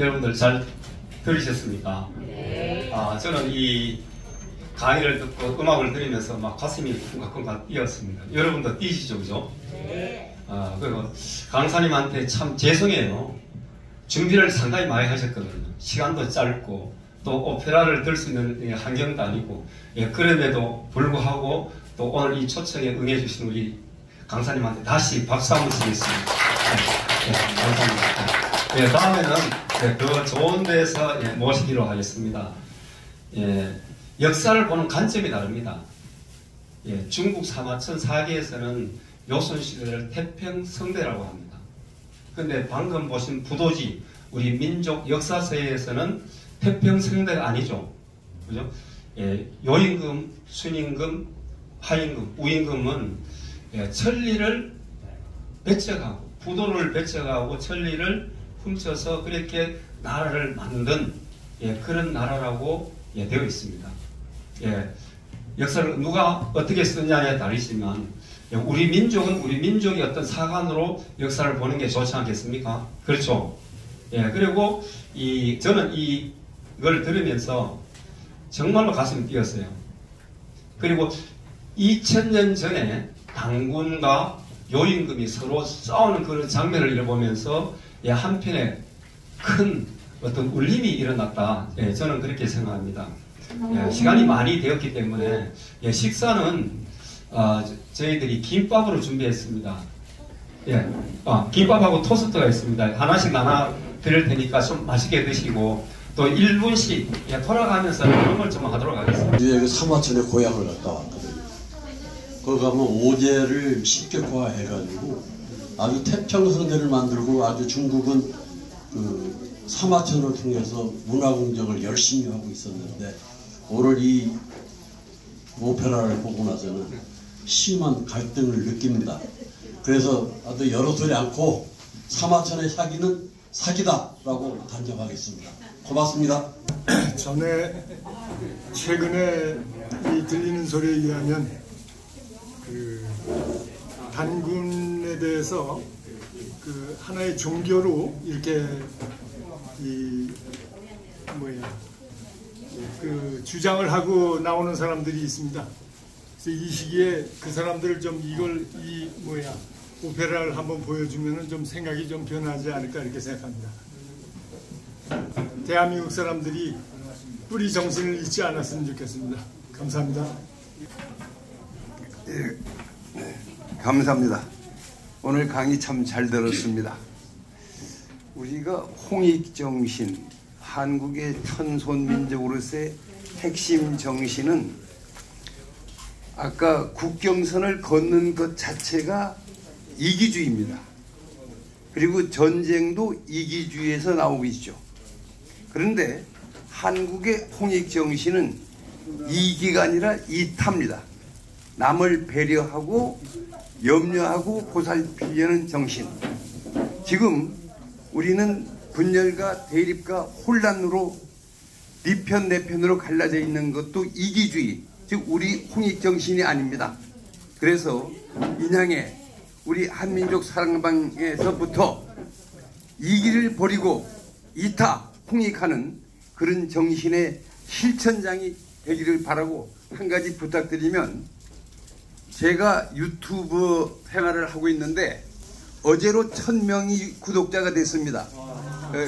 여러분들 잘 들으셨습니까? 저는 이 강의를 듣고 음악을 들으면서 막 가슴이 쿵쾅쿵쾅 뛰었습니다. 여러분도 뛰시죠, 그죠? 그리고 강사님한테 참 죄송해요. 준비를 상당히 많이 하셨거든요. 시간도 짧고 또 오페라를 들 수 있는 환경도 아니고, 그럼에도 불구하고 또 오늘 이 초청에 응해주신 우리 강사님한테 다시 박수 한번 드리겠습니다. 감사합니다. 다음에는 더 좋은 데서 모시기로 하겠습니다. 역사를 보는 관점이 다릅니다. 중국 사마천 사기에서는 요순시대를 태평성대라고 합니다. 근데 방금 보신 부도지, 우리 민족 역사서에서는 태평성대가 아니죠. 그죠? 요임금, 순임금, 하임금, 우임금은 천리를 배척하고, 부도를 배척하고 천리를 훔쳐서 그렇게 나라를 만든 그런 나라라고 되어 있습니다. 역사를 누가 어떻게 쓰느냐에 따르지만 우리 민족은 우리 민족의 어떤 사관으로 역사를 보는 게 좋지 않겠습니까? 그렇죠? 그리고 저는 이걸 들으면서 정말로 가슴이 뛰었어요. 그리고 2000년 전에 당군과 요임금이 서로 싸우는 그런 장면을 보면서 한편에 큰 어떤 울림이 일어났다. 저는 그렇게 생각합니다. 시간이 많이 되었기 때문에 식사는 저희들이 김밥으로 준비했습니다. 김밥하고 토스트가 있습니다. 하나씩 나눠 드릴 테니까 좀 맛있게 드시고 또 1분씩 돌아가면서 그런 좀 하도록 하겠습니다. 우리 사마천에 고향을 갔다 왔거든요. 거기 가면 오제를 신격화해가지고 아주 태평성대를 만들고, 아주 중국은 그 사마천을 통해서 문화공정을 열심히 하고 있었는데, 오늘 이 오페라를 보고 나서는 심한 갈등을 느낍니다. 그래서 아주 여러 소리 않고 사마천의 사기는 사기다라고 단정하겠습니다. 고맙습니다. 최근에 이 들리는 소리에 의하면 그 단군에 대해서 그 하나의 종교로 이렇게 그 주장을 하고 나오는 사람들이 있습니다. 그래서 이 시기에 그 사람들을 좀 오페라를 한번 보여주면은 좀 생각이 좀 변하지 않을까 이렇게 생각합니다. 대한민국 사람들이 뿌리 정신을 잊지 않았으면 좋겠습니다. 감사합니다. 감사합니다. 오늘 강의 참 잘 들었습니다. 우리가 홍익정신, 한국의 천손민족으로서의 핵심 정신은 아까 국경선을 걷는 것 자체가 이기주의입니다. 그리고 전쟁도 이기주의에서 나오고 있죠. 그런데 한국의 홍익정신은 이기가 아니라 이타입니다. 남을 배려하고 염려하고 보살피려는 정신. 지금 우리는 분열과 대립과 혼란으로 네 편 내 편으로 갈라져 있는 것도 이기주의, 즉 우리 홍익정신이 아닙니다. 그래서 인양에 우리 한민족 사랑방에서부터 이기를 버리고 이타, 홍익하는 그런 정신의 실천장이 되기를 바라고 한 가지 부탁드리면, 제가 유튜브 생활을 하고 있는데 어제로 1000명이 구독자가 됐습니다.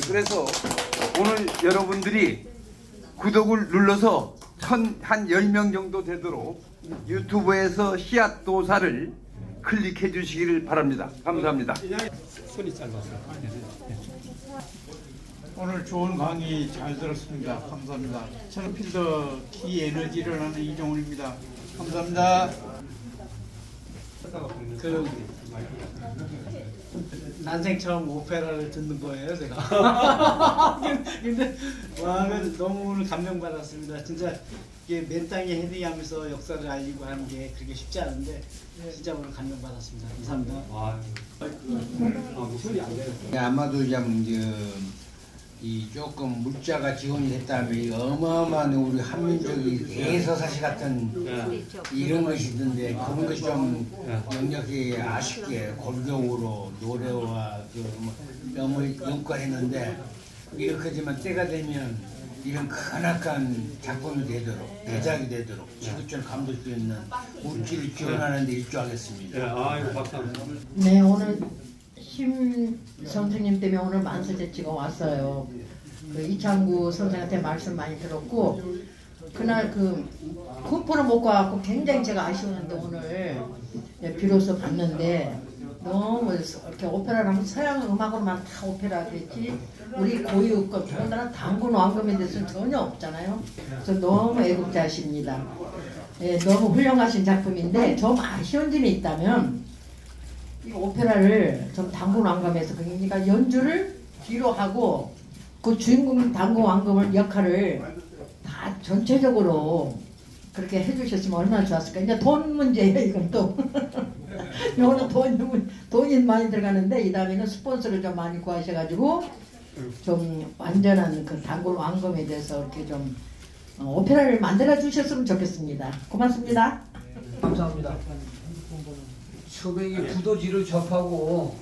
그래서 오늘 여러분들이 구독을 눌러서 한 10명 정도 되도록 유튜브에서 씨앗도사를 클릭해 주시기를 바랍니다. 감사합니다. 손이 짧아서. 오늘 좋은 강의 잘 들었습니다. 감사합니다. 저는 필더 키 에너지를 하는 이종훈입니다. 감사합니다. 난생 처음 오페라를 듣는 거예요, 제가. 근데 와, 너무 오늘 감명받았습니다. 진짜 이게 맨 땅에 헤딩하면서 역사를 알리고 하는 게 그렇게 쉽지 않은데 진짜 오늘 감명받았습니다. 감사합니다. 소리 안 돼요. 아마도 이 조금 물자가 지원이 됐다면 어마어마한 우리 한민족이 대서사시 같은 이런 것이 있는데 그런 것이 좀 역력이 아쉽게 골경으로 노래와 그 뭐 염을 연구했는데 이렇게지만 때가 되면 이런 크나큰 작품이 되도록 대작이 되도록 지구촌 감돌 수 있는 물질을 지원하는 데 일조하겠습니다. 예, 아이고 박사입니다. 네, 오늘 심 선생님 때문에 오늘 만세제치가 왔어요. 그 이창구 선생한테 말씀 많이 들었고 그날 그 쿠폰을 못 가갖고 굉장히 제가 아쉬웠는데 오늘 비로소 봤는데 너무 이렇게 오페라를 하면 서양 음악으로만 다 오페라 그랬지 우리 고유급 더군다나 단군 왕금에 대해서는 전혀 없잖아요. 그래서 너무 애국자십니다. 예, 너무 훌륭하신 작품인데 좀 아쉬운 점이 있다면 이 오페라를 좀 단군 왕금에서 그러니까 연주를 뒤로 하고 그 주인공 단군 왕금을 역할을 다 전체적으로 그렇게 해주셨으면 얼마나 좋았을까. 이제 돈 문제예요 이건 또. 이거는 돈이 많이 들어가는데 이 다음에는 스폰서를 좀 많이 구하셔가지고 좀 완전한 그 단골 왕금에 대해서 이렇게 좀 오페라를 만들어 주셨으면 좋겠습니다. 고맙습니다. 감사합니다. 처음에 이 부도지를 접하고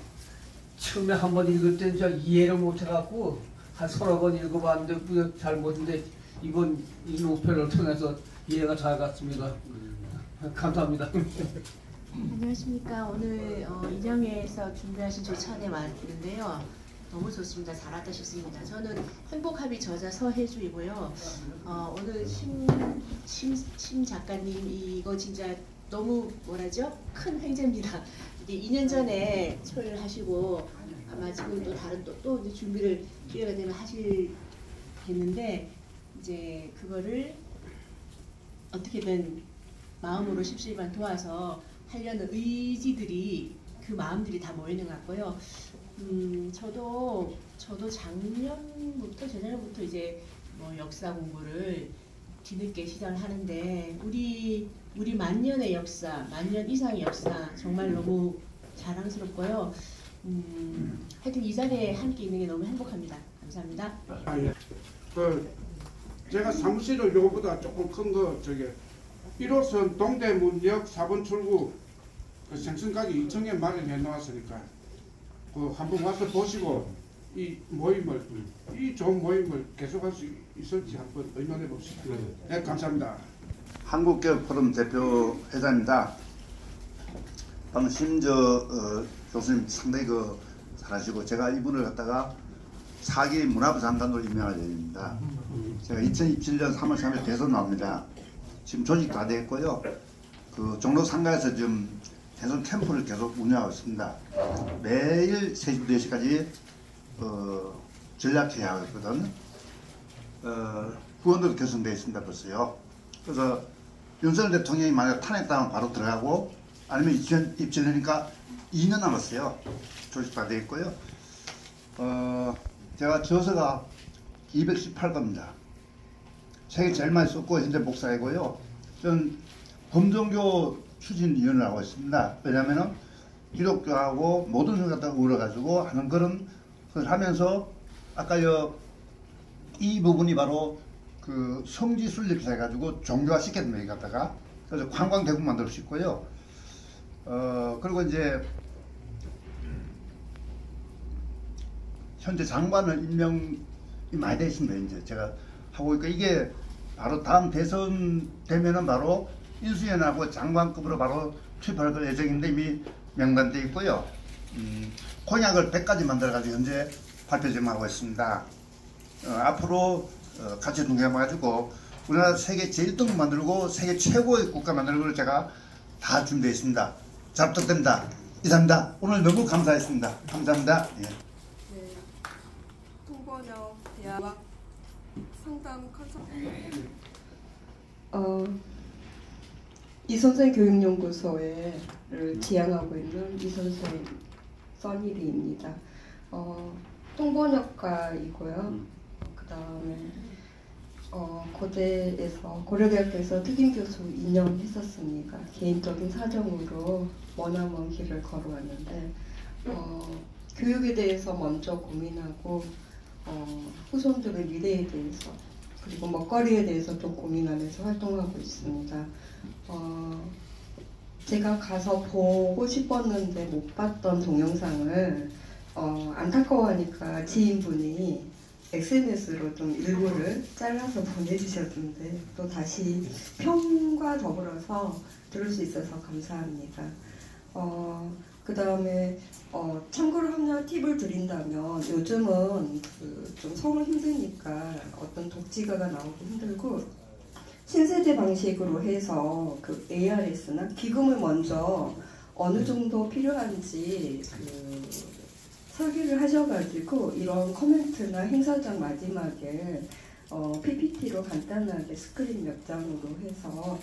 처음에 한번 읽을 때 저 이해를 못해갖고 한 서너 번 읽어봤는데 잘 못했는데 이번 이 오페라를 통해서 이해가 잘 갔습니다. 감사합니다. 안녕하십니까. 오늘 인형회에서 준비하신 조찬에 왔는데요. 너무 좋습니다. 잘하다 싶습니다. 저는 행복합의 저자 서혜주이고요. 오늘 심 작가님 이거 진짜 너무 뭐라죠? 큰 횡재입니다. 이게 2년 전에 초를 하시고 아마 지금 또 다른 또 이제 준비를 기회가 되면 하시겠는데 이제 그거를 어떻게든 마음으로 십시일반 도와서 하려는 의지들이 그 마음들이 다 모이는 것 같고요. 저도 작년부터 재작년부터 이제 뭐 역사 공부를 뒤늦게 시작을 하는데 우리 만년의 역사, 만년 이상의 역사 정말 너무 자랑스럽고요. 하여튼 이 자리에 함께 있는 게 너무 행복합니다. 감사합니다. 제가 사무실을 요거보다 조금 큰 거 저기 1호선 동대문역 4번 출구 그 생선가게 2층에 마련해 놓았으니까 그 한번 와서 보시고 이 좋은 모임을 계속할 수 있을지 한번 의논해 봅시다. 네, 감사합니다. 한국교육포럼 대표 회장입니다. 방금 심저 교수님 상당히 잘하시고 제가 이분을 갖다가 사기 문화부 장관으로 임명할 예정입니다. 제가 2027년 3월 3일 대선 나옵니다. 지금 조직 다 됐고요. 그 종로 상가에서 지금 대선 캠프를 계속 운영하고 있습니다. 매일 3시, 4시까지 전략회의 하거든. 후원도 결성되어 있습니다. 벌써요. 그래서 윤석열 대통령이 만약 탄핵당하면 바로 들어가고 아니면 입전하니까 2년 남았어요. 조직 다 되어 있고요. 제가 저서가 218겁니다. 세계 제일 많이 썼고 현재 목사이고요. 저는 범종교 추진위원을 하고 있습니다. 왜냐하면 기독교하고 모든 걸 갖다가 우러가지고 하는 그런 걸 하면서 아까 이 부분이 바로 그 성지 순립사 해가지고 종교화 시켰는 얘기 갖다가 그래서 관광대국 만들 수 있고요. 그리고 이제 현재 장관을 임명이 많이 되어 있습니다. 이제 제가 하고 있고 이게 바로 다음 대선 되면은 바로 인수위원하고 장관급으로 바로 투입할 예정인데 이미 명단되어 있고요. 공약을 100가지 만들어가지고 현재 발표 지금 하고 있습니다. 앞으로 같이 동참해가지고 우리나라 세계 제1등 만들고 세계 최고의 국가 만드는 걸 제가 다 준비되어 있습니다. 잘 부탁드립니다. 이상입니다. 오늘 너무 감사했습니다. 감사합니다. 예. 네, 통번역 대학 상담 컨설팅 이선생 교육연구소를 지향하고 있는 이선생 써니리입니다. 통번역과이고요. 그 다음에 고대에서 고려대학교에서 특임교수 2년 했었습니다. 개인적인 사정으로 머나먼 길을 걸어왔는데 교육에 대해서 먼저 고민하고 후손들의 미래에 대해서 그리고 먹거리에 대해서 좀 고민하면서 활동하고 있습니다. 제가 가서 보고 싶었는데 못 봤던 동영상을 안타까워하니까 지인분이 SNS로 좀 일부를 잘라서 보내주셨는데 또 다시 평과 더불어서 들을 수 있어서 감사합니다. 그 다음에 참고로 하나 팁을 드린다면 요즘은 좀 서로 힘드니까 어떤 독지가가 나오기 힘들고 신세대 방식으로 해서 그 ARS나 기금을 먼저 어느 정도 필요한지 설계를 하셔가지고 이런 코멘트나 행사장 마지막에 PPT로 간단하게 스크린 몇 장으로 해서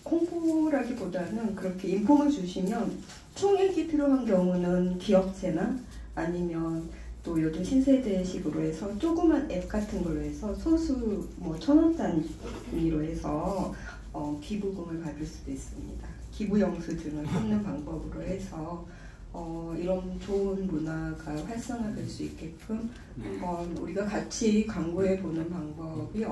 홍보라기보다는 그렇게 인폼을 주시면 총액이 필요한 경우는 기업체나 아니면 또 요즘 신세대식으로 해서 조그만 앱 같은 걸로 해서 소수 뭐 1,000원 단위로 해서 기부금을 받을 수도 있습니다. 기부 영수증을 끊는 방법으로 해서 이런 좋은 문화가 활성화될 수 있게끔 한번 우리가 같이 광고해 보는 방법이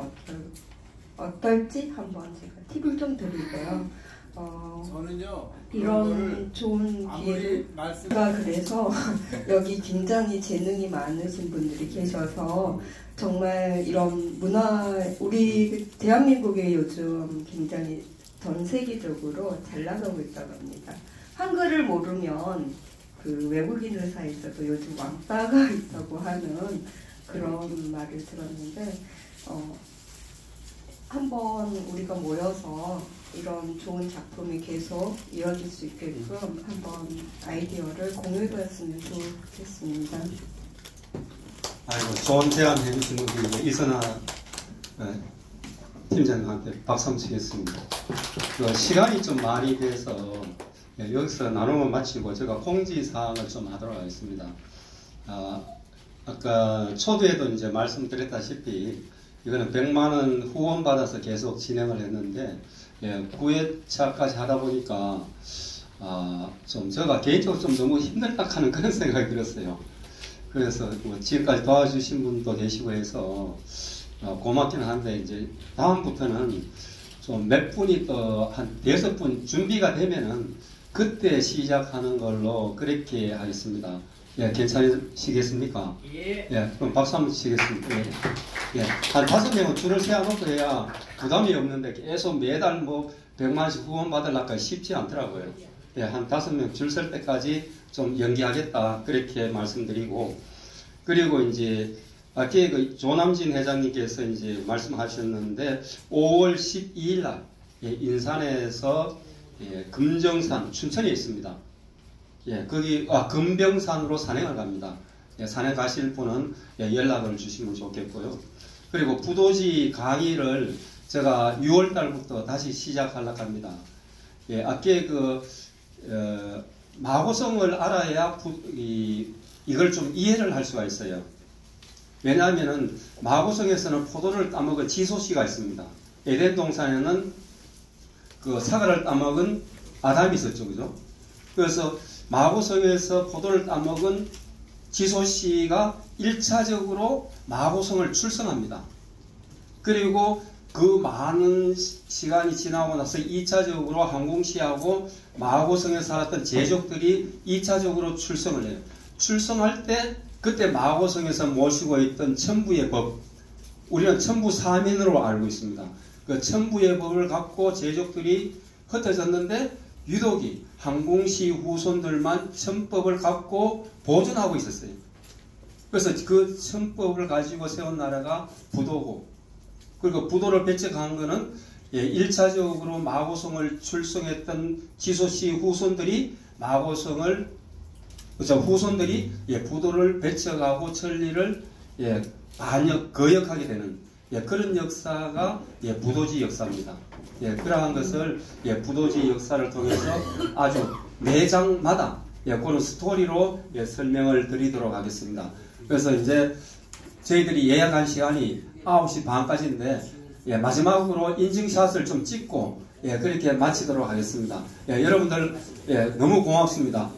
어떨지 한번 제가 팁을 좀 드릴게요. 저는요 이런 좋은 기회가 그래서 여기 굉장히 재능이 많으신 분들이 계셔서 정말 이런 문화 우리 대한민국에 요즘 굉장히 전 세계적으로 잘 나가고 있다고 합니다. 한글을 모르면 그 외국인들 사이에서도 요즘 왕따가 있다고 하는 그런 말을 들었는데 한번 우리가 모여서 이런 좋은 작품이 계속 이어질 수 있게끔 한번 아이디어를 공유해봤으면 좋겠습니다. 아이고, 좋은 제안 해주신 우리 이선아 팀장님한테 박수 한번 치겠습니다. 시간이 좀 많이 돼서 여기서 나눔을 마치고 제가 공지사항을 좀 하도록 하겠습니다. 아까 초두에도 이제 말씀드렸다시피 이거는 100만원 후원 받아서 계속 진행을 했는데 9회차까지 하다 보니까 좀 제가 개인적으로 좀 너무 힘들다 하는 그런 생각이 들었어요. 그래서 뭐 지금까지 도와주신 분도 계시고 해서 고맙기는 한데 이제 다음부터는 좀 몇 분이 또 한 6분 준비가 되면은 그때 시작하는 걸로 그렇게 하겠습니다. 예, 괜찮으시겠습니까? 예. 예, 그럼 박수 한번 치겠습니다. 예. 예, 한 5명은 줄을 세워놓고 해야 부담이 없는데 계속 매달 뭐 100만원씩 후원 받으려니까 쉽지 않더라고요. 예, 한 5명 줄 설 때까지 좀 연기하겠다 그렇게 말씀드리고, 그리고 이제 아까 그 조남진 회장님께서 이제 말씀하셨는데 5월 12일 날 인산에서 금정산 춘천에 있습니다. 예, 거기 금병산으로 산행을 갑니다. 예, 산행 가실 분은 연락을 주시면 좋겠고요. 그리고 부도지 강의를 제가 6월 달부터 다시 시작하려고 합니다. 예, 아까 마고성을 알아야 이걸 좀 이해를 할 수가 있어요. 왜냐하면은 마고성에서는 포도를 따먹은 지소씨가 있습니다. 에덴 동산에는 그 사과를 따먹은 아담이 있었죠, 그죠? 그래서 마고성에서 포도를 따먹은 지소씨가 1차적으로 마고성을 출성합니다. 그리고 그 많은 시간이 지나고 나서 2차적으로 항공시하고 마고성에 살았던 제족들이 2차적으로 출성을 해요. 출성할 때 그때 마고성에서 모시고 있던 천부의 법, 우리는 천부 사민으로 알고 있습니다. 그 천부의 법을 갖고 제족들이 흩어졌는데 유독이 항공시 후손들만 천법을 갖고 보존하고 있었어요. 그래서 그 천법을 가지고 세운 나라가 부도고, 그리고 부도를 배척한 거는 1차적으로 마고성을 출성했던 지소씨 후손들이 후손들이 부도를 배척하고 천리를 거역하게 되는 그런 역사가 부도지 역사입니다. 그러한 것을 부도지 역사를 통해서 아주 매장마다 그런 스토리로 설명을 드리도록 하겠습니다. 그래서 이제 저희들이 예약한 시간이 9시 반까지인데 마지막으로 인증샷을 좀 찍고 그렇게 마치도록 하겠습니다. 여러분들 너무 고맙습니다.